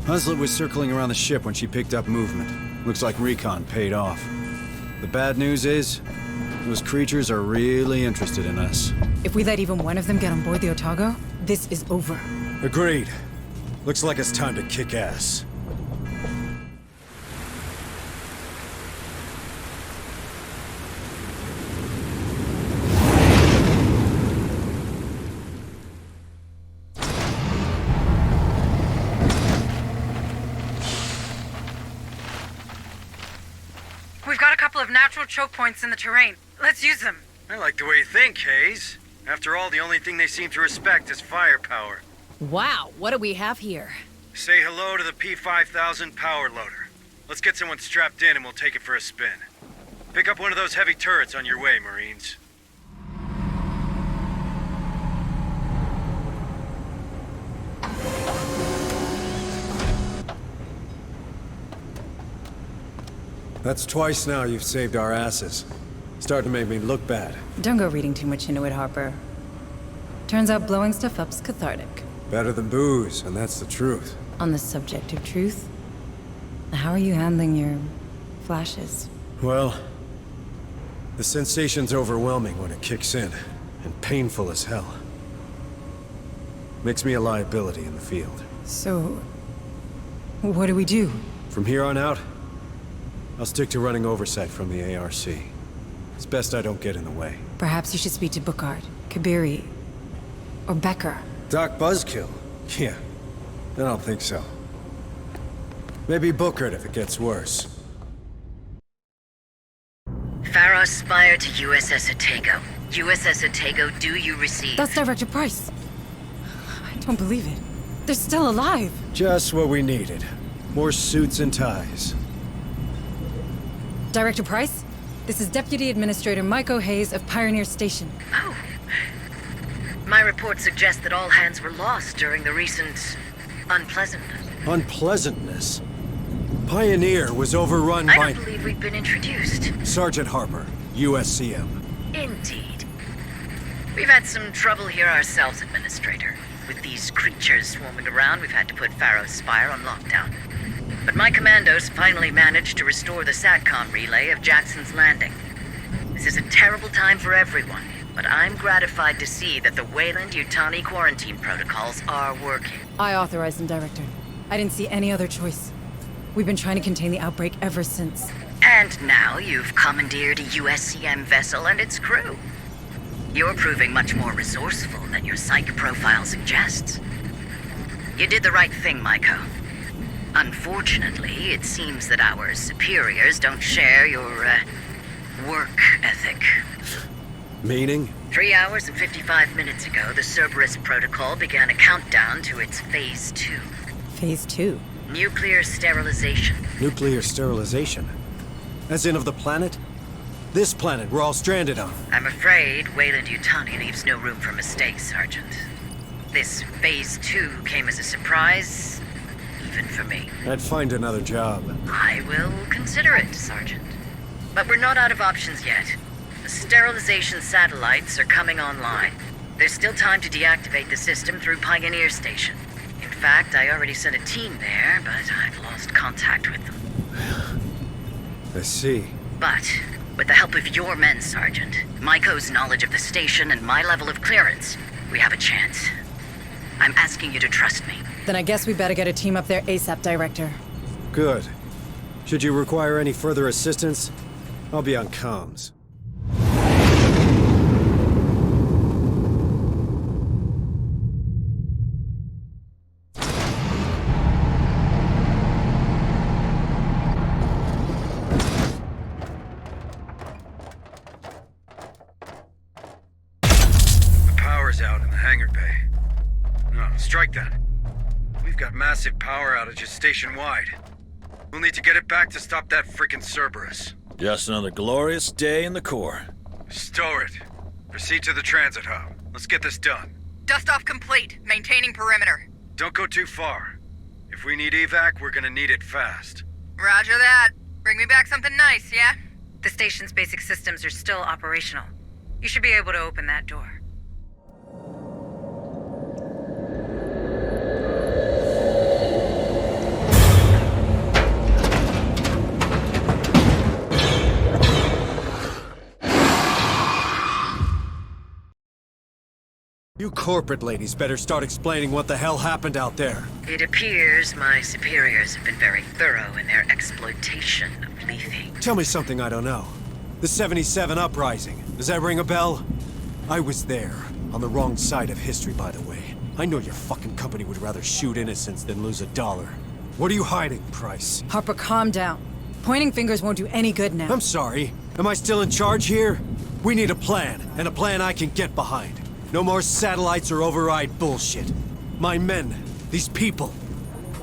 Hunslet was circling around the ship when she picked up movement. Looks like recon paid off. The bad news is, those creatures are really interested in us. If we let even one of them get on board the Otago, this is over. Agreed. Looks like it's time to kick ass. We've got a couple of natural choke points in the terrain. Let's use them. I like the way you think, Hayes. After all, the only thing they seem to respect is firepower. Wow, what do we have here? Say hello to the P5000 power loader. Let's get someone strapped in and we'll take it for a spin. Pick up one of those heavy turrets on your way, Marines. That's twice now you've saved our asses. Starting to make me look bad. Don't go reading too much into it, Harper. Turns out blowing stuff up's cathartic. Better than booze, and that's the truth. On the subject of truth, how are you handling your flashes? Well, the sensation's overwhelming when it kicks in, and painful as hell. Makes me a liability in the field. So, what do we do? From here on out, I'll stick to running oversight from the ARC. It's best I don't get in the way. Perhaps you should speak to Bookard, Kabiri, or Becker. Doc Buzzkill? Yeah, I don't think so. Maybe Bookard if it gets worse. Pharaoh Spire to USS Otago. USS Otago, do you receive? That's Director Price. I don't believe it. They're still alive. Just what we needed. More suits and ties. Director Price, this is Deputy Administrator Mike O'Hayes of Pioneer Station. Oh. My report suggests that all hands were lost during the recent unpleasantness. Unpleasantness? Pioneer was overrun by... I don't believe we've been introduced. Sergeant Harper, USCM. Indeed. We've had some trouble here ourselves, Administrator. With these creatures swarming around, we've had to put Pharaoh Spire on lockdown. But my commandos finally managed to restore the SATCOM relay of Jackson's Landing. This is a terrible time for everyone, but I'm gratified to see that the Wayland-Yutani quarantine protocols are working. I authorized them, Director. I didn't see any other choice. We've been trying to contain the outbreak ever since. And now you've commandeered a USCM vessel and its crew. You're proving much more resourceful than your psych profile suggests. You did the right thing, Maiko. Unfortunately, it seems that our superiors don't share your, work ethic. Meaning? 3 hours and 55 minutes ago, the Cerberus Protocol began a countdown to its Phase 2. Phase 2? Nuclear sterilization. Nuclear sterilization? As in of the planet? This planet we're all stranded on. I'm afraid Wayland-Yutani leaves no room for mistakes, Sergeant. This Phase 2 came as a surprise, even for me. I'd find another job. I will consider it, Sergeant. But we're not out of options yet. The sterilization satellites are coming online. There's still time to deactivate the system through Pioneer Station. In fact, I already sent a team there, but I've lost contact with them. I see. But with the help of your men, Sergeant, Maiko's knowledge of the station and my level of clearance, we have a chance. I'm asking you to trust me. Then I guess we better get a team up there ASAP, Director. Good. Should you require any further assistance, I'll be on comms. — massive power outages station-wide. We'll need to get it back to stop that frickin' Cerberus. Just another glorious day in the Corps. Store it. Proceed to the transit hub. Let's get this done. Dust-off complete. Maintaining perimeter. Don't go too far. If we need evac, we're gonna need it fast. Roger that. Bring me back something nice, yeah? The station's basic systems are still operational. You should be able to open that door. You corporate ladies better start explaining what the hell happened out there. It appears my superiors have been very thorough in their exploitation of Lethe. Tell me something I don't know. The 77 uprising, does that ring a bell? I was there, on the wrong side of history, by the way. I know your fucking company would rather shoot innocents than lose $1. What are you hiding, Price? Harper, calm down. Pointing fingers won't do any good now. I'm sorry. Am I still in charge here? We need a plan, and a plan I can get behind. No more satellites or override bullshit. My men, these people,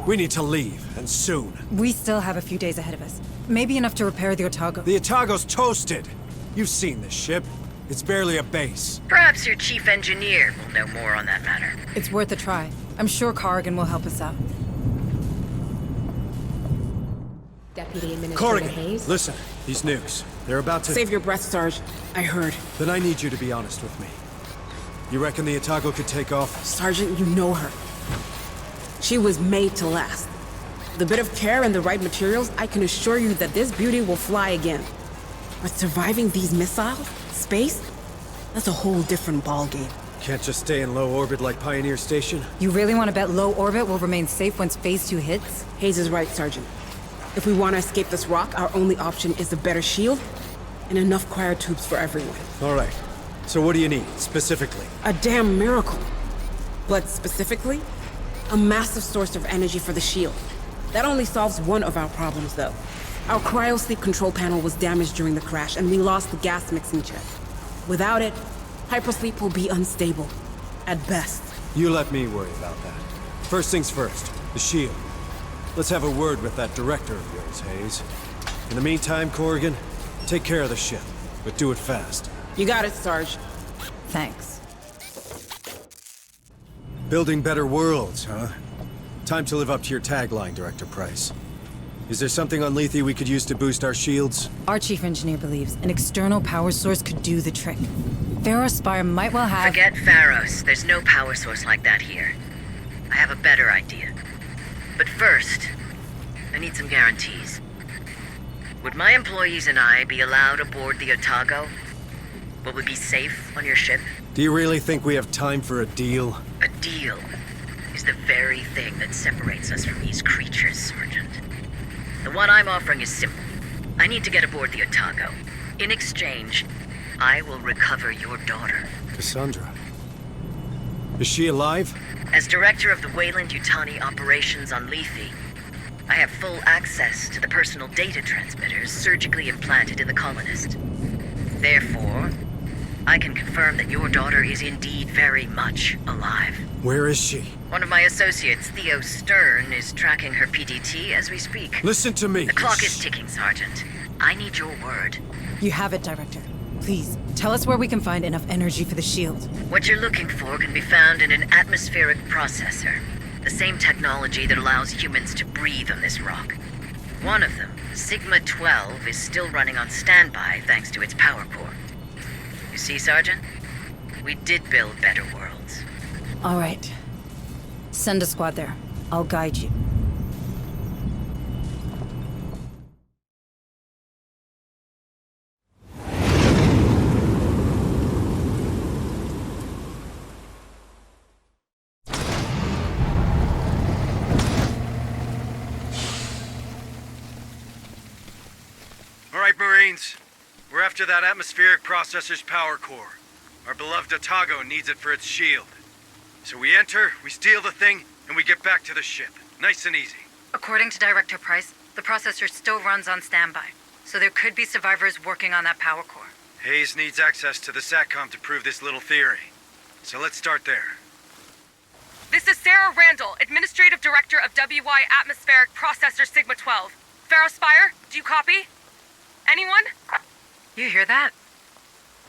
we need to leave, and soon. We still have a few days ahead of us. Maybe enough to repair the Otago. The Otago's toasted. You've seen this ship. It's barely a base. Perhaps your chief engineer will know more on that matter. It's worth a try. I'm sure Corrigan will help us out. Deputy Administrator Corrigan, Hayes? listen. These nukes, they're about to... Save your breath, Sarge. I heard. Then I need you to be honest with me. You reckon the Otago could take off? Sergeant, you know her. She was made to last. With a bit of care and the right materials, I can assure you that this beauty will fly again. But surviving these missiles? Space? That's a whole different ballgame. Can't just stay in low orbit like Pioneer Station? You really want to bet low orbit will remain safe once Phase 2 hits? Hayes is right, Sergeant. If we want to escape this rock, our only option is a better shield and enough cryotubes for everyone. All right. So what do you need, specifically? A damn miracle. But specifically, a massive source of energy for the shield. That only solves one of our problems, though. Our cryosleep control panel was damaged during the crash, and we lost the gas mixing check. Without it, hypersleep will be unstable. At best. You let me worry about that. First things first, the shield. Let's have a word with that director of yours, Hayes. In the meantime, Corrigan, take care of the ship, but do it fast. You got it, Sarge. Thanks. Building better worlds, huh? Time to live up to your tagline, Director Price. Is there something on Lethe we could use to boost our shields? Our chief engineer believes an external power source could do the trick. Pharaoh Spire might well have... Forget Pharos. There's no power source like that here. I have a better idea. But first, I need some guarantees. Would my employees and I be allowed aboard the Otago? Will we be safe on your ship? Do you really think we have time for a deal? A deal is the very thing that separates us from these creatures, Sergeant. The one I'm offering is simple. I need to get aboard the Otago. In exchange, I will recover your daughter. Cassandra. Is she alive? As director of the Weyland-Yutani operations on Lethe, I have full access to the personal data transmitters surgically implanted in the colonist. Therefore, I can confirm that your daughter is indeed very much alive. Where is she? One of my associates, Theo Stern, is tracking her PDT as we speak. Listen to me. The clock is ticking, Sergeant. I need your word. You have it, Director. Please, tell us where we can find enough energy for the shield. What you're looking for can be found in an atmospheric processor. The same technology that allows humans to breathe on this rock. One of them, Sigma-12, is still running on standby thanks to its power core. You see, Sergeant? We did build better worlds. All right. Send a squad there. I'll guide you. All right, Marines. We're after that atmospheric processor's power core. Our beloved Otago needs it for its shield. So we enter, we steal the thing, and we get back to the ship. Nice and easy. According to Director Price, the processor still runs on standby, so there could be survivors working on that power core. Hayes needs access to the SATCOM to prove this little theory. So let's start there. This is Sarah Randall, Administrative Director of WY Atmospheric Processor Sigma 12. Pharaoh Spire, do you copy? Anyone? You hear that?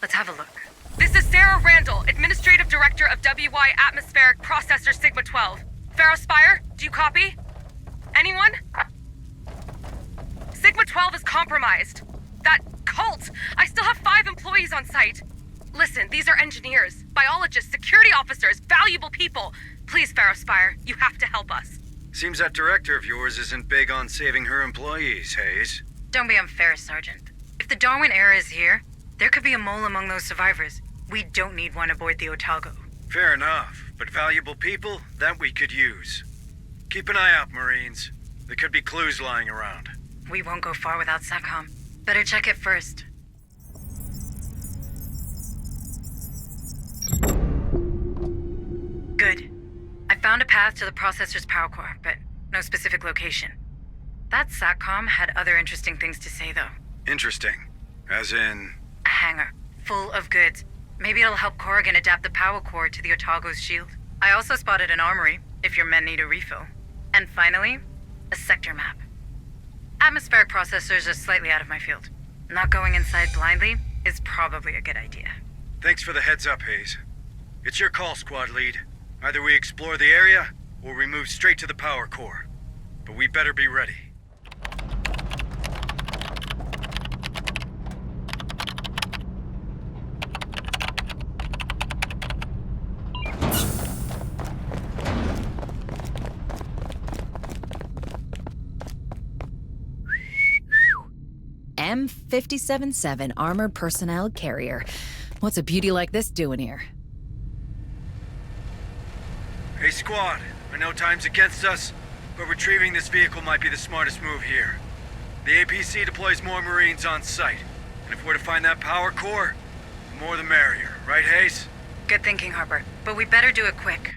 Let's have a look. This is Sarah Randall, Administrative Director of WY Atmospheric Processor Sigma 12. Pharaoh Spire, do you copy? Anyone? Sigma 12 is compromised. That cult! I still have 5 employees on site. Listen, these are engineers, biologists, security officers, valuable people. Please, Pharaoh Spire, you have to help us. Seems that director of yours isn't big on saving her employees, Hayes. Don't be unfair, Sergeant. If the Darwin era is here, there could be a mole among those survivors. We don't need one aboard the Otago. Fair enough, but valuable people, that we could use. Keep an eye out, Marines. There could be clues lying around. We won't go far without SATCOM. Better check it first. Good. I found a path to the processor's power core, but no specific location. That SATCOM had other interesting things to say, though. Interesting. As in... A hangar, full of goods. Maybe it'll help Corrigan adapt the power core to the Otago's shield. I also spotted an armory, if your men need a refill. And finally, a sector map. Atmospheric processors are slightly out of my field. Not going inside blindly is probably a good idea. Thanks for the heads up, Hayes. It's your call, squad lead. Either we explore the area, or we move straight to the power core. But we better be ready. M57-7 Armored Personnel Carrier. What's a beauty like this doing here? Hey, squad. I know time's against us, but retrieving this vehicle might be the smartest move here. The APC deploys more Marines on site, and if we're to find that power core, the more the merrier. Right, Hayes? Good thinking, Harper. But we better do it quick.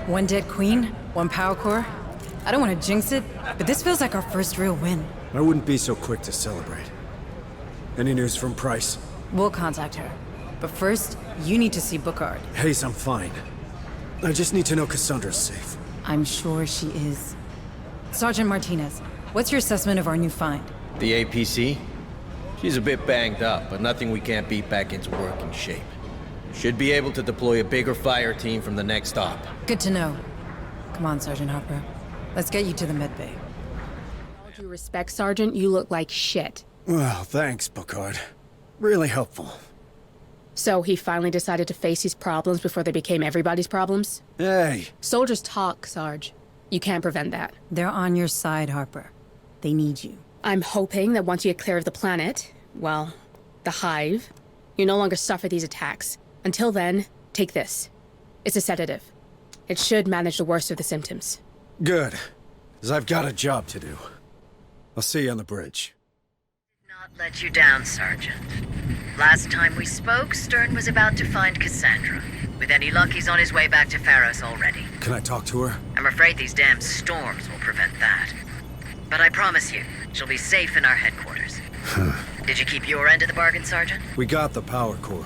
One dead queen, one power core. I don't want to jinx it, but this feels like our first real win. I wouldn't be so quick to celebrate. Any news from Price? We'll contact her. But first, you need to see Bookard. Hayes, I'm fine. I just need to know Cassandra's safe. I'm sure she is. Sergeant Martinez, what's your assessment of our new find? The APC? She's a bit banged up, but nothing we can't beat back into working shape. Should be able to deploy a bigger fire team from the next stop. Good to know. Come on, Sergeant Harper. Let's get you to the medbay. With all due respect, Sergeant, you look like shit. Well, thanks, Bookard. Really helpful. So he finally decided to face his problems before they became everybody's problems? Hey! Soldiers talk, Sarge. You can't prevent that. They're on your side, Harper. They need you. I'm hoping that once you get clear of the planet, well, the hive, you no longer suffer these attacks. Until then, take this. It's a sedative. It should manage the worst of the symptoms. Good, because I've got a job to do. I'll see you on the bridge. Not let you down, Sergeant. Last time we spoke, Stern was about to find Cassandra. With any luck, he's on his way back to Pharos already. Can I talk to her? I'm afraid these damn storms will prevent that. But I promise you, she'll be safe in our headquarters. Did you keep your end of the bargain, Sergeant? We got the power core.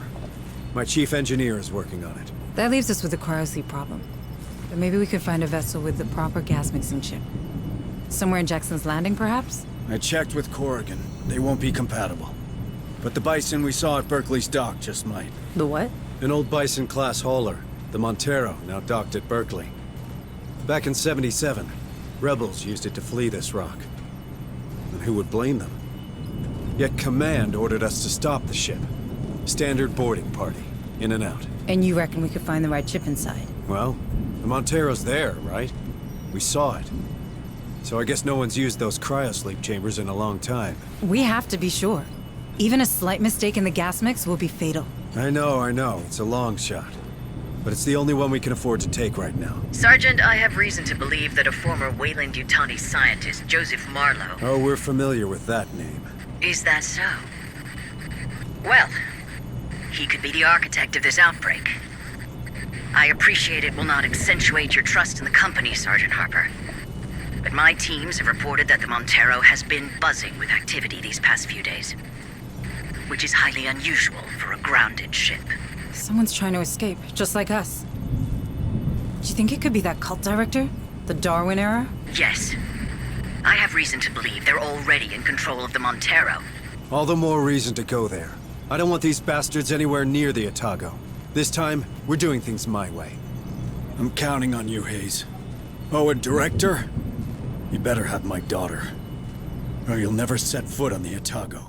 My chief engineer is working on it. That leaves us with a cryosleep problem. But maybe we could find a vessel with the proper gas mixing chip. Somewhere in Jackson's Landing, perhaps? I checked with Corrigan. They won't be compatible. But the Bison we saw at Berkeley's dock just might. The what? An old Bison-class hauler, the Montero, now docked at Berkeley. Back in '77, rebels used it to flee this rock. And who would blame them? Yet Command ordered us to stop the ship. Standard boarding party, in and out. And you reckon we could find the right chip inside? Well, the Montero's there, right? We saw it. So I guess no one's used those cryosleep chambers in a long time. We have to be sure. Even a slight mistake in the gas mix will be fatal. I know. It's a long shot. but it's the only one we can afford to take right now. Sergeant, I have reason to believe that a former Weyland-Yutani scientist, Joseph Marlowe... Oh, we're familiar with that name. Is that so? Well, he could be the architect of this outbreak. I appreciate it will not accentuate your trust in the company, Sergeant Harper. But my teams have reported that the Montero has been buzzing with activity these past few days. Which is highly unusual for a grounded ship. Someone's trying to escape, just like us. Do you think it could be that cult director? The Darwin era? Yes. I have reason to believe they're already in control of the Montero. All the more reason to go there. I don't want these bastards anywhere near the Otago. This time, we're doing things my way. I'm counting on you, Hayes. Oh, and Director? You better have my daughter, or you'll never set foot on the Otago.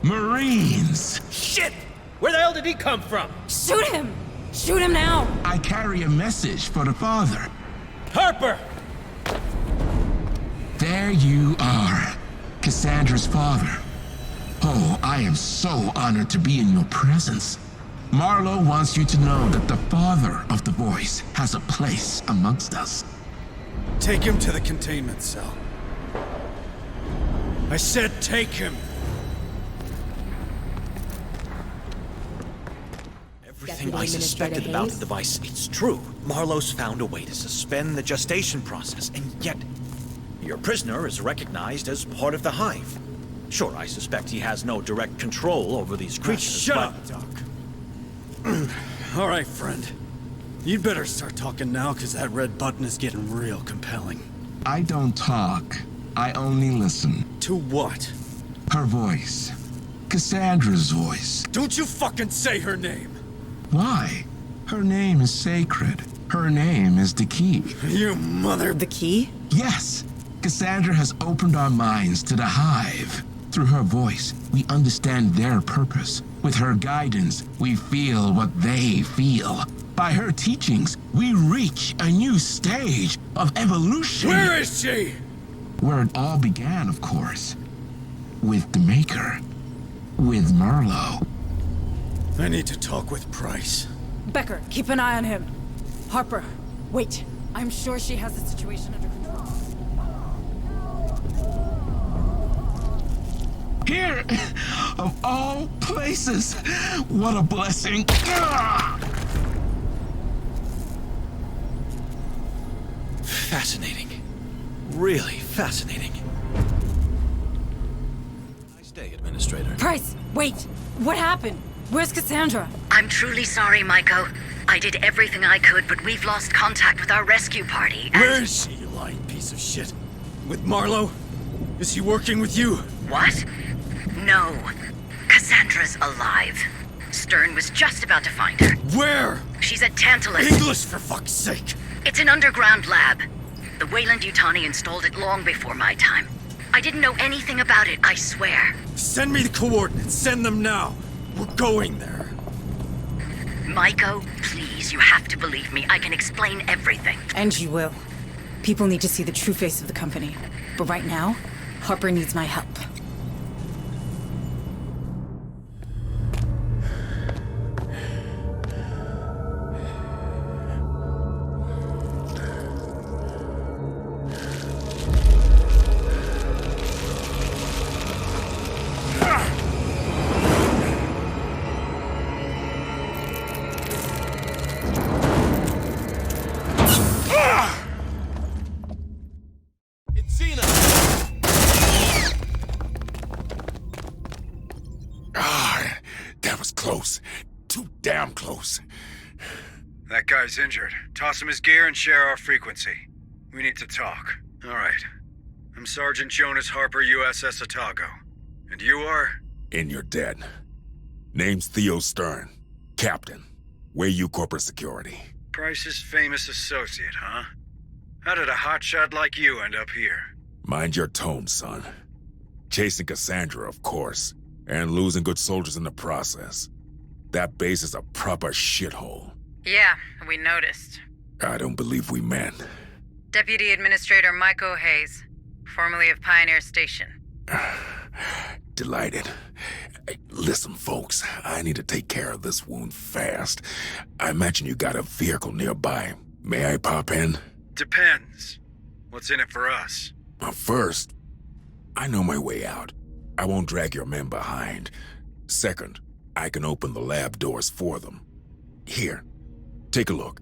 Marines! Shit! Where the hell did he come from? Shoot him! Shoot him now! I carry a message for the father. Harper! There you are, Cassandra's father. Oh, I am so honored to be in your presence. Marlowe wants you to know that the father of the voice has a place amongst us. Take him to the containment cell. I said take him! Everything I suspected about the device, it's true. Marlowe's found a way to suspend the gestation process, and yet your prisoner is recognized as part of the hive. Sure, I suspect he has no direct control over these creatures, Shut up, Doc. All right, friend. You'd better start talking now, because that red button is getting real compelling. I don't talk. I only listen. To what? Her voice. Cassandra's voice. Don't you fucking say her name! Why? Her name is sacred. Her name is the key. You mother... The key? Yes. Cassandra has opened our minds to the hive. Through her voice, we understand their purpose. With her guidance, we feel what they feel. By her teachings, we reach a new stage of evolution. Where is she? Where it all began, of course. With the Maker. With Marlowe. I need to talk with Price. Becker, keep an eye on him. Harper, wait. I'm sure she has the situation under control. Here, of all places, what a blessing. Fascinating. Really fascinating. Nice day, Administrator. Price, wait! What happened? Where's Cassandra? I'm truly sorry, Maiko. I did everything I could, but we've lost contact with our rescue party, and... Where is she, you lying piece of shit? With Marlowe? Is he working with you? What? No. Cassandra's alive. Stern was just about to find her. Where? She's at Tantalus. English, for fuck's sake! It's an underground lab. The Weyland-Yutani installed it long before my time. I didn't know anything about it, I swear. Send me the coordinates. Send them now. We're going there. Maiko, please, you have to believe me. I can explain everything. And you will. People need to see the true face of the company. But right now, Harper needs my help. close. Too damn close. That guy's injured. Toss him his gear and share our frequency. We need to talk. All right. I'm Sergeant Jonas Harper, USS Otago. And you are? In your debt. Name's Theo Stern. Captain. Way Corporate Security. Price's famous associate, huh? How did a hotshot like you end up here? Mind your tone, son. Chasing Cassandra, of course, and losing good soldiers in the process. That base is a proper shithole. Yeah, we noticed. I don't believe we met. Deputy Administrator Michael Hayes, formerly of Pioneer Station. Delighted. Hey, listen, folks, I need to take care of this wound fast. I imagine you got a vehicle nearby. May I pop in? Depends. What's in it for us? First, I know my way out. I won't drag your men behind. Second, I can open the lab doors for them. Here, take a look.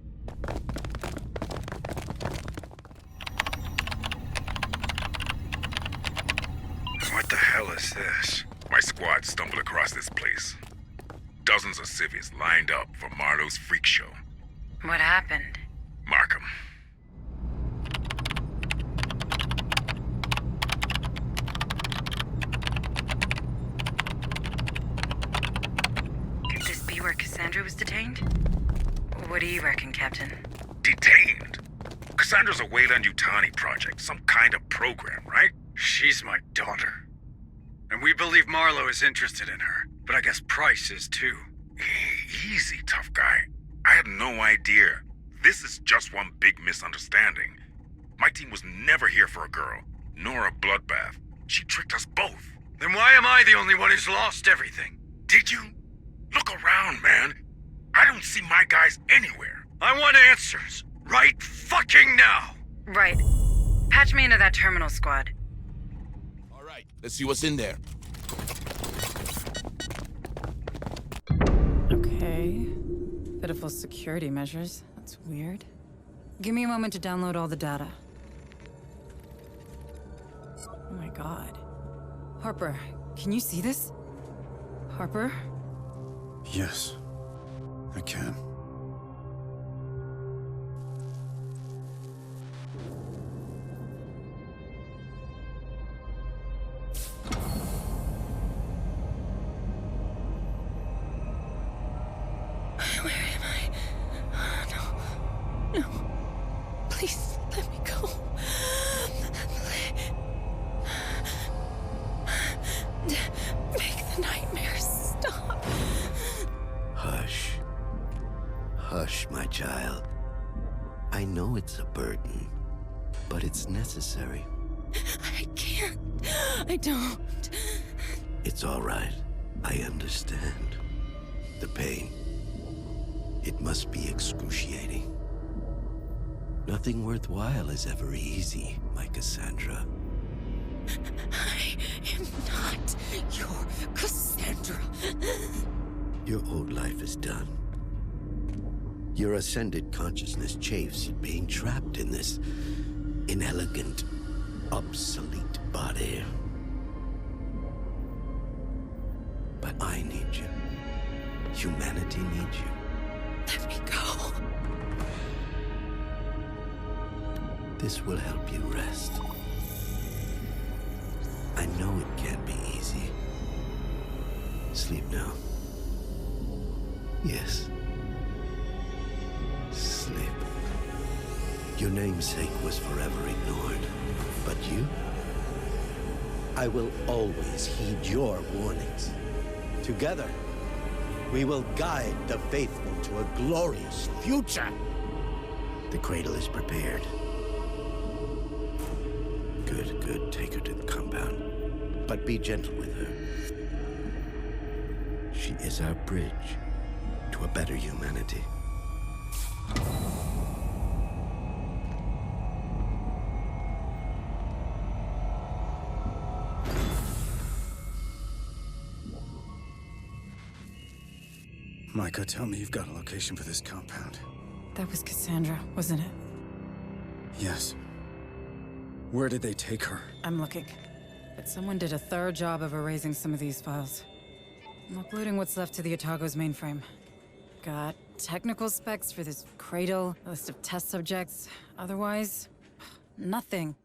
What the hell is this? My squad stumbled across this place. Dozens of civvies lined up for Marlowe's freak show. What happened? Mark 'em. Could this be where Cassandra was detained? What do you reckon, Captain? Detained? Cassandra's a Weyland-Yutani project, some kind of program, right? She's my daughter. And we believe Marlowe is interested in her, but I guess Price is too. Easy, tough guy. I had no idea. This is just one big misunderstanding. My team was never here for a girl, nor a bloodbath. She tricked us both. Then why am I the only one who's lost everything? Did you? Look around, man. I don't see my guys anywhere. I want answers. Right fucking now. Right. Patch me into that terminal squad. All right, let's see what's in there. Okay. Pitiful security measures. That's weird. Give me a moment to download all the data. Oh my god. Harper, can you see this? Harper? Yes, I can. Where am I? No. No. Please, let me go. Make the nightmares stop. Hush. Hush, my child. I know it's a burden, but it's necessary. I can't. I don't. It's all right. I understand. The pain. It must be excruciating. Nothing worthwhile is ever easy, my Cassandra. I am not your Cassandra. Your old life is done. Your ascended consciousness chafes at being trapped in this inelegant, obsolete body. But I need you. Humanity needs you. Let me go. This will help you rest. I know it can't be easy. Sleep now. Yes. Sleep. Your namesake was forever ignored. But you? I will always heed your warnings. Together, we will guide the faithful to a glorious future. The cradle is prepared. Good, good. Take her to the compound. But be gentle with her. She is our bridge to a better humanity. Micah, tell me you've got a location for this compound. That was Cassandra, wasn't it? Yes. Where did they take her? I'm looking. But someone did a thorough job of erasing some of these files. I'm uploading what's left to the Otago's mainframe. Got technical specs for this cradle, a list of test subjects. Otherwise, nothing.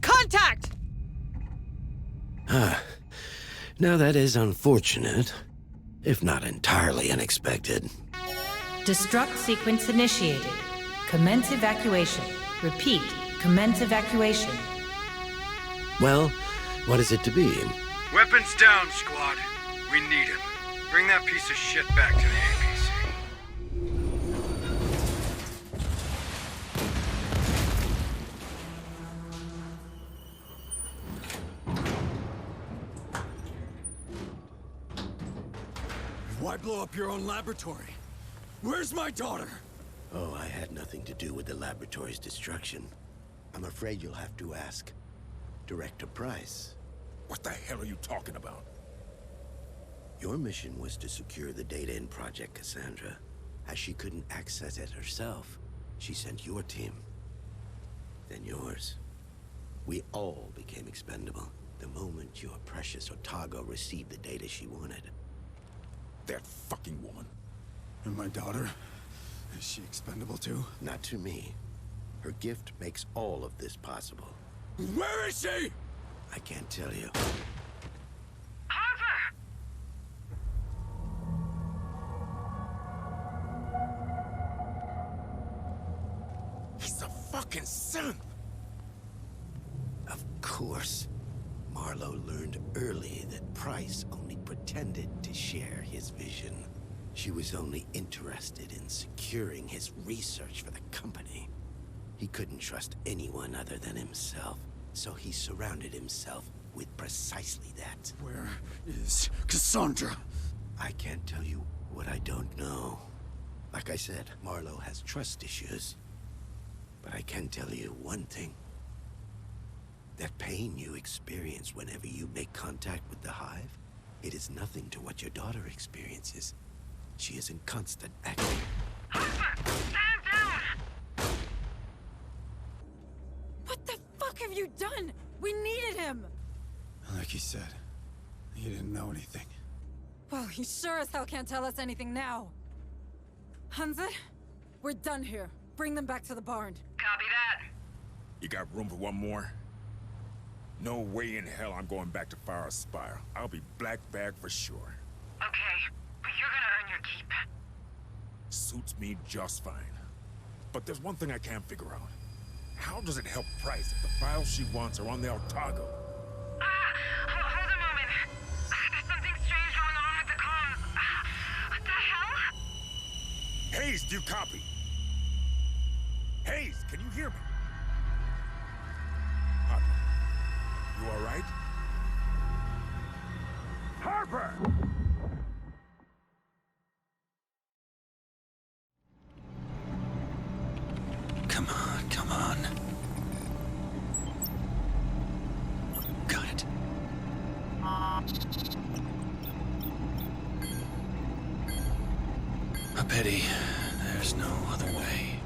Contact! Now that is unfortunate, if not entirely unexpected. Destruct sequence initiated. Commence evacuation. Repeat, commence evacuation. Well, what is it to be? Weapons down, squad. We need him. Bring that piece of shit back to the APC. Why blow up your own laboratory? Where's my daughter? Oh, I had nothing to do with the laboratory's destruction. I'm afraid you'll have to ask Director Price. What the hell are you talking about? Your mission was to secure the data in Project Cassandra. As she couldn't access it herself, she sent your team. Then yours. We all became expendable the moment your precious Otago received the data she wanted. That fucking woman. And my daughter? Is she expendable too? Not to me. Her gift makes all of this possible. Where is she? I can't tell you. He's a fucking synth! Of course. Marlowe learned early that Price only pretended to share his vision. She was only interested in securing his research for the company. He couldn't trust anyone other than himself, so he surrounded himself with precisely that. Where is Cassandra? I can't tell you what I don't know. Like I said, Marlowe has trust issues. But I can tell you one thing. That pain you experience whenever you make contact with the Hive, it is nothing to what your daughter experiences. She is in constant action. Stand down! What the fuck have you done? We needed him! Like he said, he didn't know anything. Well, he sure as hell can't tell us anything now. Hansa, we're done here. Bring them back to the barn. Copy that. You got room for one more? No way in hell I'm going back to Fire Spire. I'll be black bag for sure. Okay, but you're gonna earn your keep. Suits me just fine. But there's one thing I can't figure out. How does it help Price if the files she wants are on the Otago? Hold a moment. There's something strange going on with the comms. What the hell? Hayes, do you copy? Hayes, can you hear me? Harper, you all right? Harper! Come on, come on. Got it. A pity. There's no other way.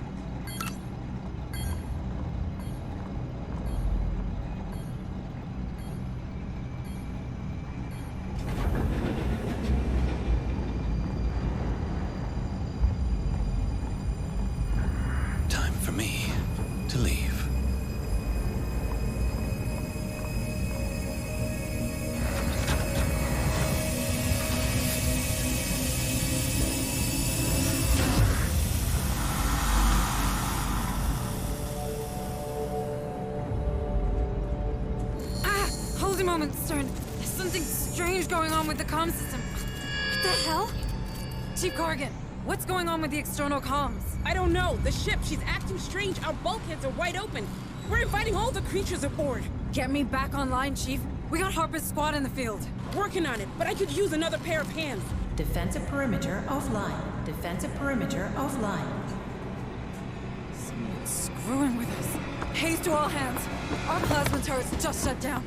Time for me to leave. Hold a moment, Stern. There's something strange going on with the comm system. What the hell? Chief Corrigan, what's going on with the external comms? I don't know. The ship, she's acting strange. Our bulkheads are wide open. We're inviting all the creatures aboard. Get me back online, Chief. We got Harper's squad in the field. Working on it, but I could use another pair of hands. Defensive perimeter offline. Defensive perimeter offline. Someone's screwing with us. Haze to all hands. Our plasma turrets just shut down.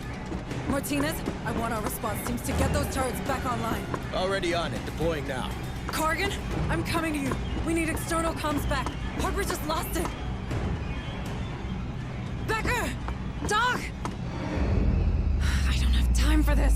Martinez, I want our response teams to get those turrets back online. Already on it. Deploying now. Corrigan, I'm coming to you. We need external comms back. Harper just lost it. Becker! Doc! for this!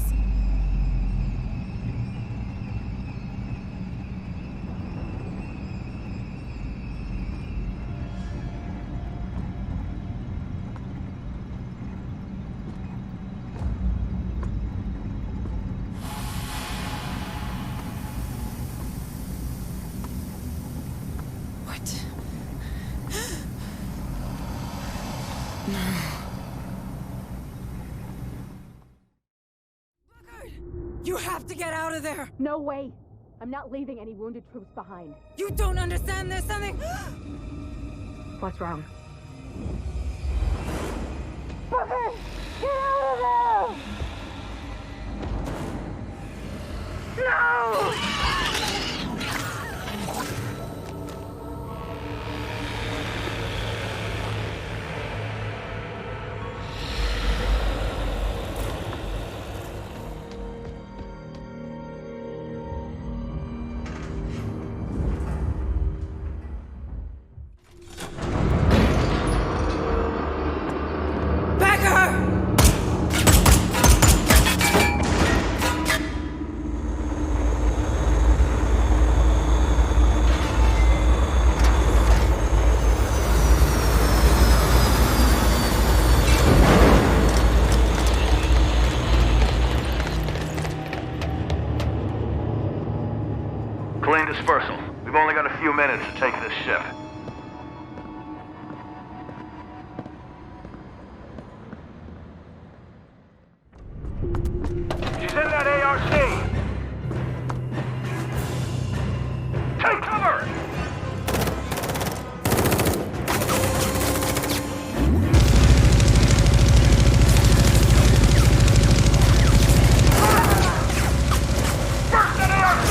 You have to get out of there! No way! I'm not leaving any wounded troops behind. You don't understand, there's something... What's wrong? Booker! Get out of there! No! Clean dispersal. We've only got a few minutes to take this ship. She's in that ARC! Take cover! Burst that ARC!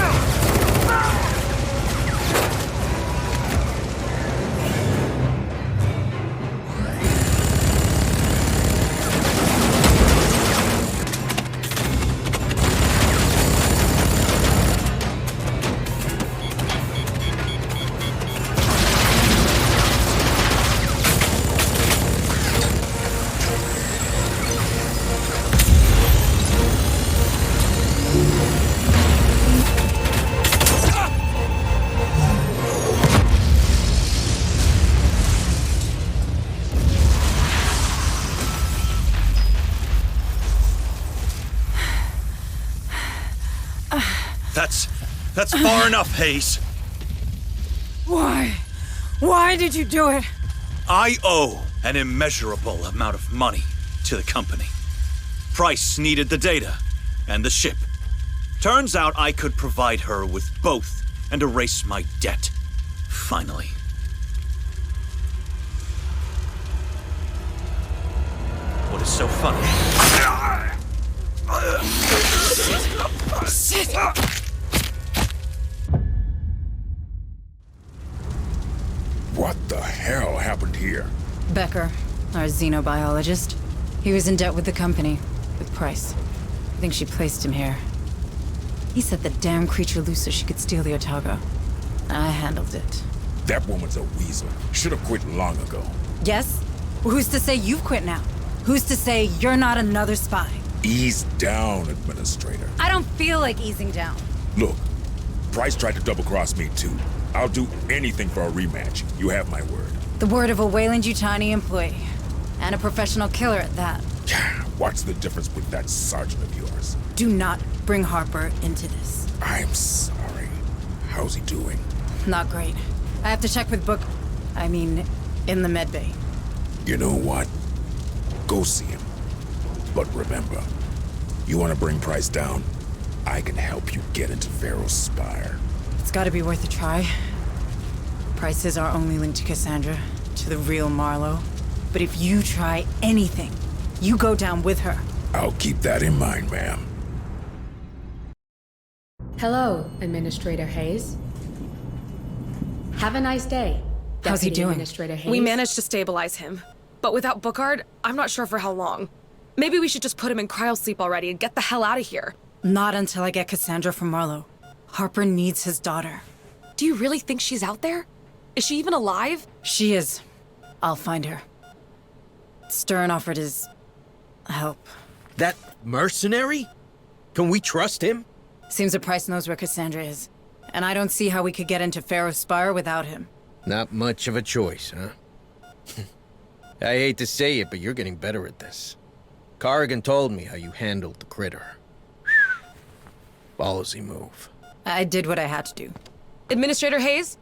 That's far enough, Hayes. Why? Why did you do it? I owe an immeasurable amount of money to the company. Price needed the data and the ship. Turns out I could provide her with both and erase my debt. Finally. What is so funny? Shit! What the hell happened here? Becker, our xenobiologist. He was in debt with the company, with Price. I think she placed him here. He set the damn creature loose so she could steal the Otago. I handled it. That woman's a weasel. Should have quit long ago. Yes? Well, who's to say you've quit now? Who's to say you're not another spy? Ease down, Administrator. I don't feel like easing down. Look, Price tried to double-cross me too. I'll do anything for a rematch. You have my word. The word of a Weyland-Yutani employee. And a professional killer at that. What's the difference with that sergeant of yours? Do not bring Harper into this. I'm sorry. How's he doing? Not great. I have to check with in the medbay. You know what? Go see him. But remember, you want to bring Price down? I can help you get into Pharaoh's Spire. It's gotta be worth a try. Price is our only link to Cassandra, to the real Marlowe. But if you try anything, you go down with her. I'll keep that in mind, ma'am. Hello, Administrator Hayes. Have a nice day. How's he Deputy doing? Administrator Hayes. We managed to stabilize him. But without Bookard, I'm not sure for how long. Maybe we should just put him in cryosleep already and get the hell out of here. Not until I get Cassandra from Marlowe. Harper needs his daughter. Do you really think she's out there? Is she even alive? She is. I'll find her. Stern offered his help. That mercenary? Can we trust him? Seems the Price knows where Cassandra is. And I don't see how we could get into Pharaoh's Spire without him. Not much of a choice, huh? I hate to say it, but you're getting better at this. Corrigan told me how you handled the critter. Ballsy move. I did what I had to do. Administrator Hayes?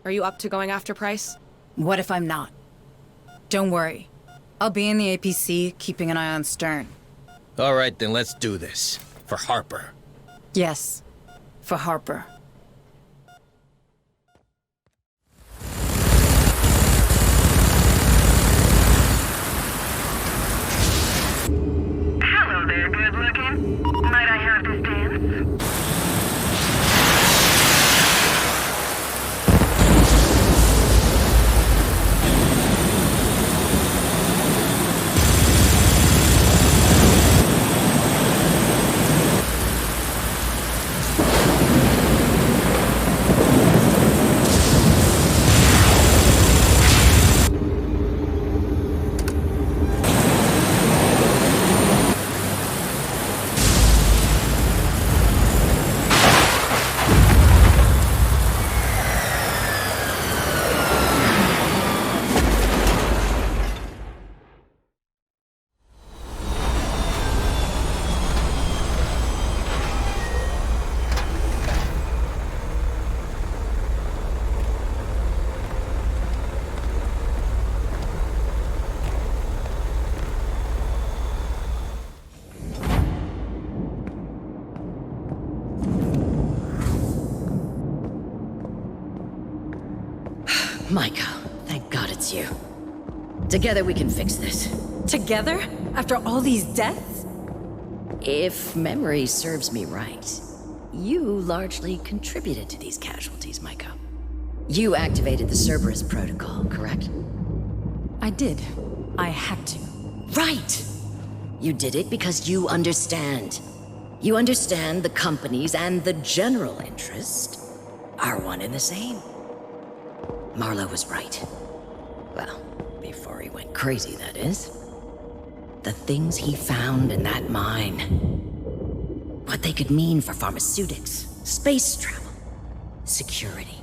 Are you up to going after Price? What if I'm not? Don't worry. I'll be in the APC, keeping an eye on Stern. All right, then let's do this. For Harper. Yes. For Harper. Hello there, good looking. Might I have this dance? Michael, thank God it's you. Together we can fix this. Together? After all these deaths? If memory serves me right, you largely contributed to these casualties, Michael. You activated the Cerberus protocol, correct? I did. I had to. Right! You did it because you understand. You understand the companies and the general interest are one and the same. Marlowe was right. Well, before he went crazy, that is. The things he found in that mine. What they could mean for pharmaceutics, space travel, security.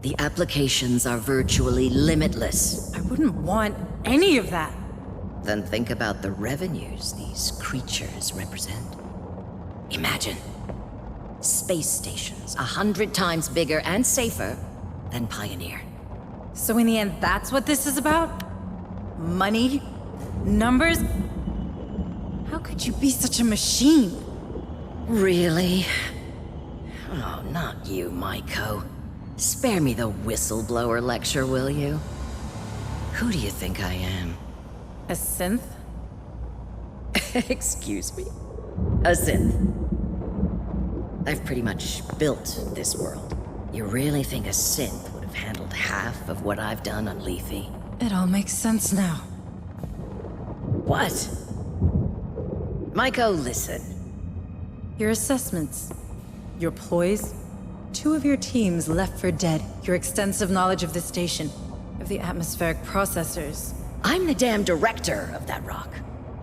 The applications are virtually limitless. I wouldn't want any of that. Then think about the revenues these creatures represent. Imagine. Space stations 100 times bigger and safer than Pioneer. So in the end, that's what this is about? Money? Numbers? How could you be such a machine? Really? Oh, not you, Maiko. Spare me the whistleblower lecture, will you? Who do you think I am? A synth? Excuse me? A synth. I've pretty much built this world. You really think a synth would have handled half of what I've done on Lethe? It all makes sense now. What? Maiko, listen. Your assessments, your ploys, 2 of your teams left for dead, your extensive knowledge of the station, of the atmospheric processors. I'm the damn director of that rock.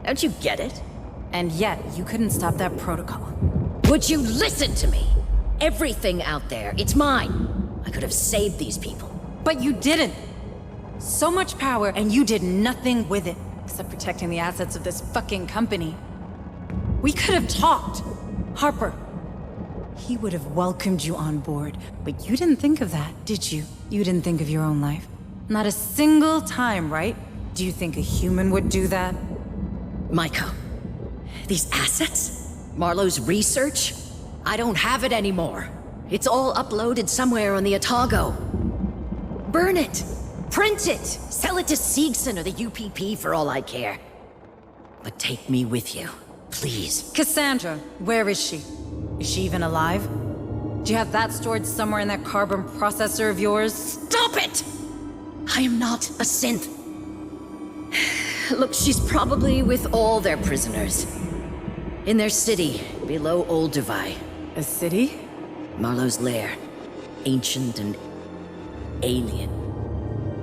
Don't you get it? And yet, you couldn't stop that protocol. Would you listen to me? Everything out there, it's mine. I could have saved these people. But you didn't. So much power, and you did nothing with it, except protecting the assets of this fucking company. We could have talked. Harper. He would have welcomed you on board, but you didn't think of that, did you? You didn't think of your own life. Not a single time, right? Do you think a human would do that? Maiko, these assets? Marlowe's research? I don't have it anymore. It's all uploaded somewhere on the Otago. Burn it! Print it! Sell it to Siegson or the UPP for all I care. But take me with you, please. Cassandra, where is she? Is she even alive? Do you have that stored somewhere in that carbon processor of yours? Stop it! I am not a synth. Look, she's probably with all their prisoners. In their city, below Old Dubai. A city? Marlowe's lair. Ancient and alien.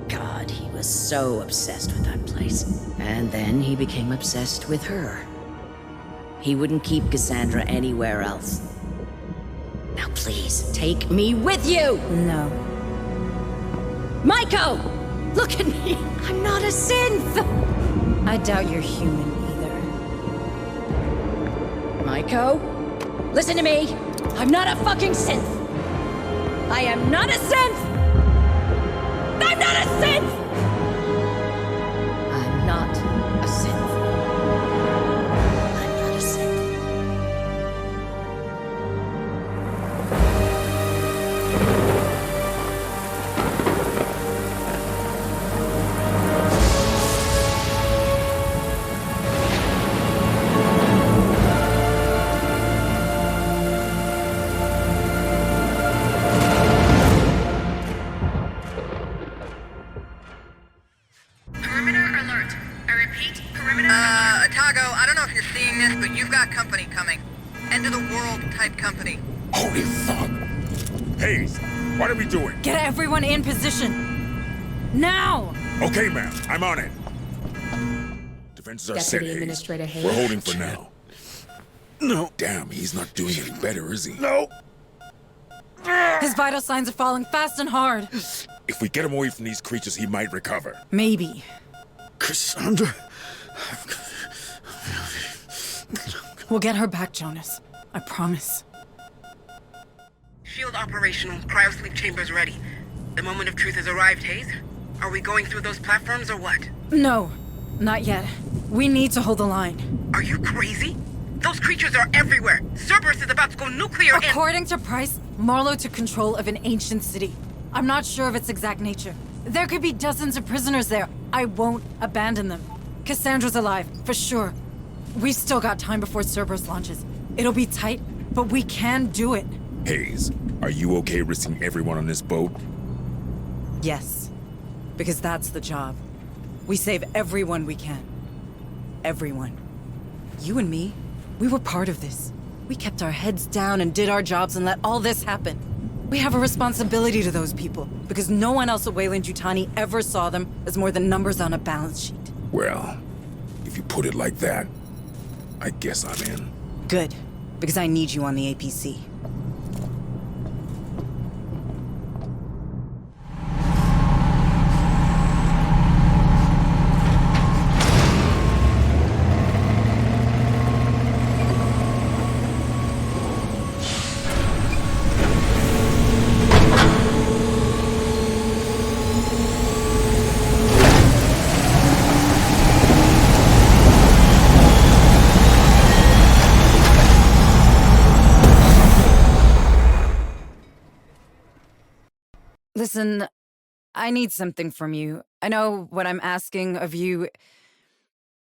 God, he was so obsessed with that place. And then he became obsessed with her. He wouldn't keep Cassandra anywhere else. Now please, take me with you! No. Maiko! Look at me! I'm not a synth! I doubt you're human either. Maiko? Listen to me! I'm not a fucking synth! I am not a synth! I'm not a synth! I'm not a synth. I'm not a synth. Holy fuck! Hayes, what are we doing? Get everyone in position. Now! Okay, ma'am. I'm on it. Defenses are set, Deputy Administrator Hayes. We're holding for now. No. Damn, he's not doing any better, is he? No. His vital signs are falling fast and hard. If we get him away from these creatures, he might recover. Maybe. Cassandra? We'll get her back, Jonas. I promise. Shield operational. Cryosleep chambers ready. The moment of truth has arrived, Hayes. Are we going through those platforms or what? No, not yet. We need to hold the line. Are you crazy? Those creatures are everywhere. Cerberus is about to go nuclear and— According to Price, Marlowe took control of an ancient city. I'm not sure of its exact nature. There could be dozens of prisoners there. I won't abandon them. Cassandra's alive, for sure. We've still got time before Cerberus launches. It'll be tight, but we can do it. Hayes, are you okay risking everyone on this boat? Yes, because that's the job. We save everyone we can. Everyone. You and me, we were part of this. We kept our heads down and did our jobs and let all this happen. We have a responsibility to those people, because no one else at Weyland-Yutani ever saw them as more than numbers on a balance sheet. Well, if you put it like that, I guess I'm in. Good, because I need you on the APC. Listen, I need something from you. I know what I'm asking of you.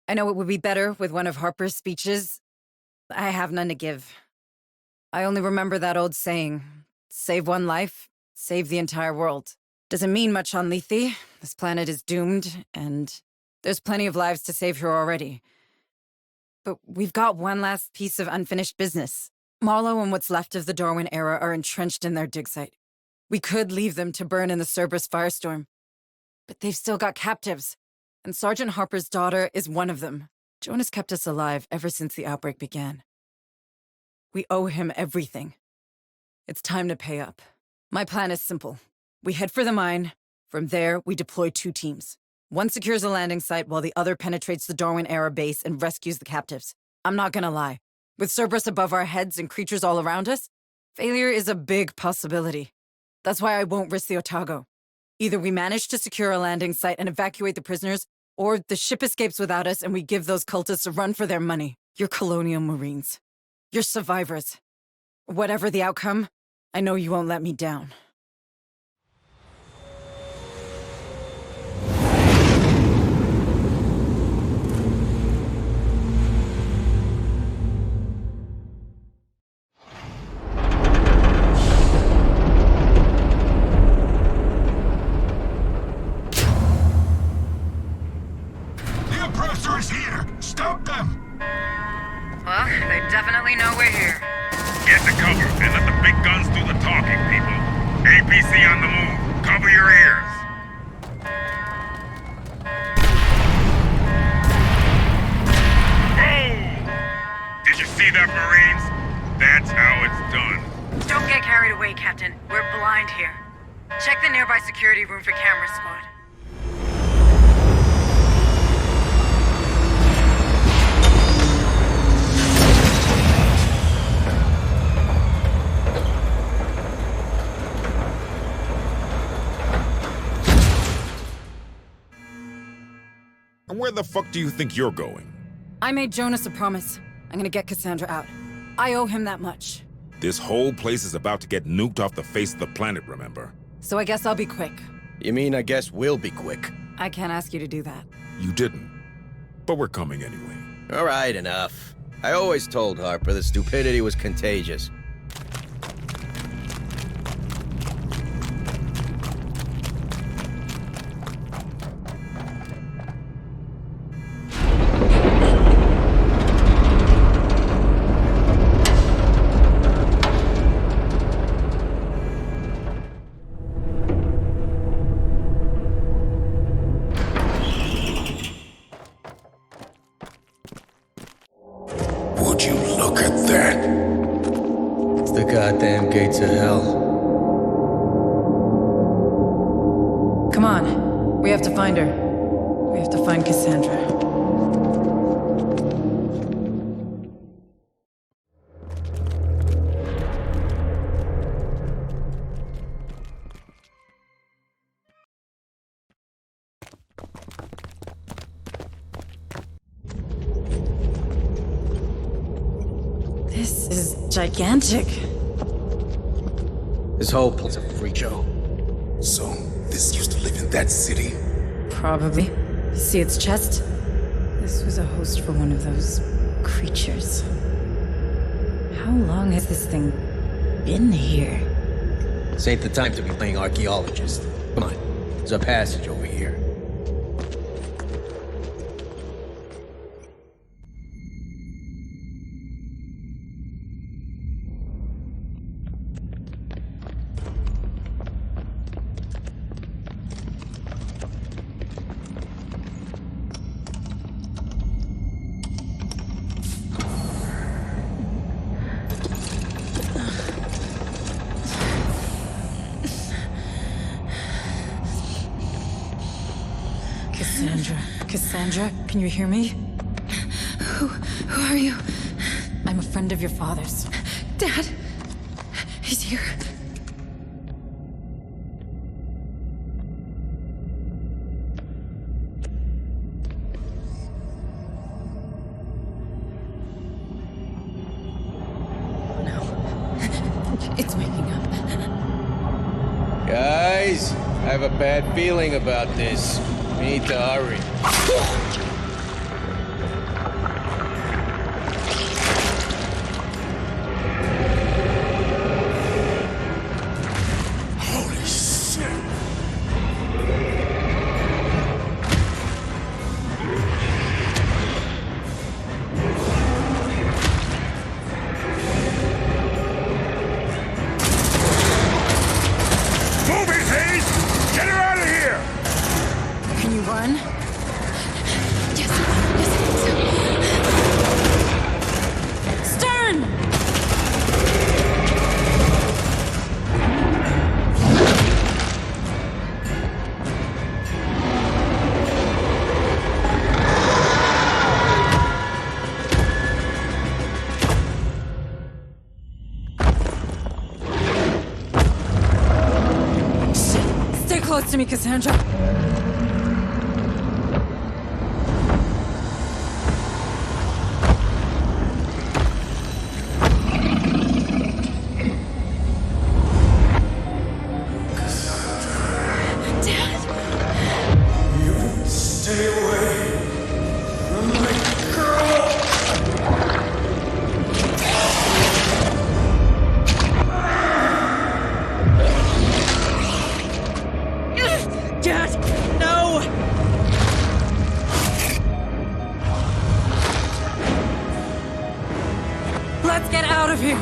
I know it would be better with one of Harper's speeches. I have none to give. I only remember that old saying, save one life, save the entire world. Doesn't mean much on Lethe. This planet is doomed, and there's plenty of lives to save here already. But we've got one last piece of unfinished business. Marlowe and what's left of the Darwin era are entrenched in their dig site. We could leave them to burn in the Cerberus firestorm. But they've still got captives, and Sergeant Harper's daughter is one of them. Jonas kept us alive ever since the outbreak began. We owe him everything. It's time to pay up. My plan is simple. We head for the mine. From there, we deploy 2 teams. One secures a landing site while the other penetrates the Darwin-era base and rescues the captives. I'm not gonna lie. With Cerberus above our heads and creatures all around us, failure is a big possibility. That's why I won't risk the Otago. Either we manage to secure a landing site and evacuate the prisoners, or the ship escapes without us and we give those cultists a run for their money. You're colonial Marines. You're survivors. Whatever the outcome, I know you won't let me down. Is here! Stop them! Well, they definitely know we're here. Get to cover and let the big guns do the talking, people. APC on the move. Cover your ears. Oh! Did you We're blind here. Check the nearby security room for camera squad. And where the fuck do you think you're going? I made Jonas a promise. I'm gonna get Cassandra out. I owe him that much. This whole place is about to get nuked off the face of the planet, remember? So I guess I'll be quick. You mean I guess we'll be quick? I can't ask you to do that. You didn't. But we're coming anyway. All right, enough. I always told Harper the stupidity was contagious. Would you look at that? It's the goddamn gates of hell. Come on. We have to find her. We have to find Cassandra. This is gigantic. This whole place is a freak show. So, this used to live in that city? Probably. See its chest? This was a host for one of those creatures. How long has this thing been here? This ain't the time to be playing archaeologist. Come on, there's a passage over here. Cassandra, can you hear me? Who are you? I'm a friend of your father's. Dad! He's here. No. It's waking up. Guys, I have a bad feeling about this. We need to hurry. Holy shit! Move it, Hayes! Get her out of here! Can you run? Yes. Stern! Stay close to me, Cassandra. Let's get out of here!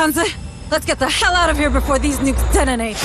Hanse, let's get the hell out of here before these nukes detonate!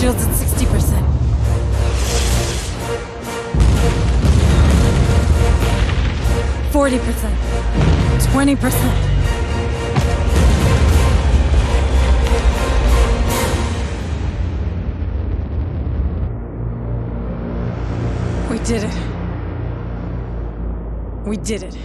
Shields at 60%. %40. 20%. We did it. We did it.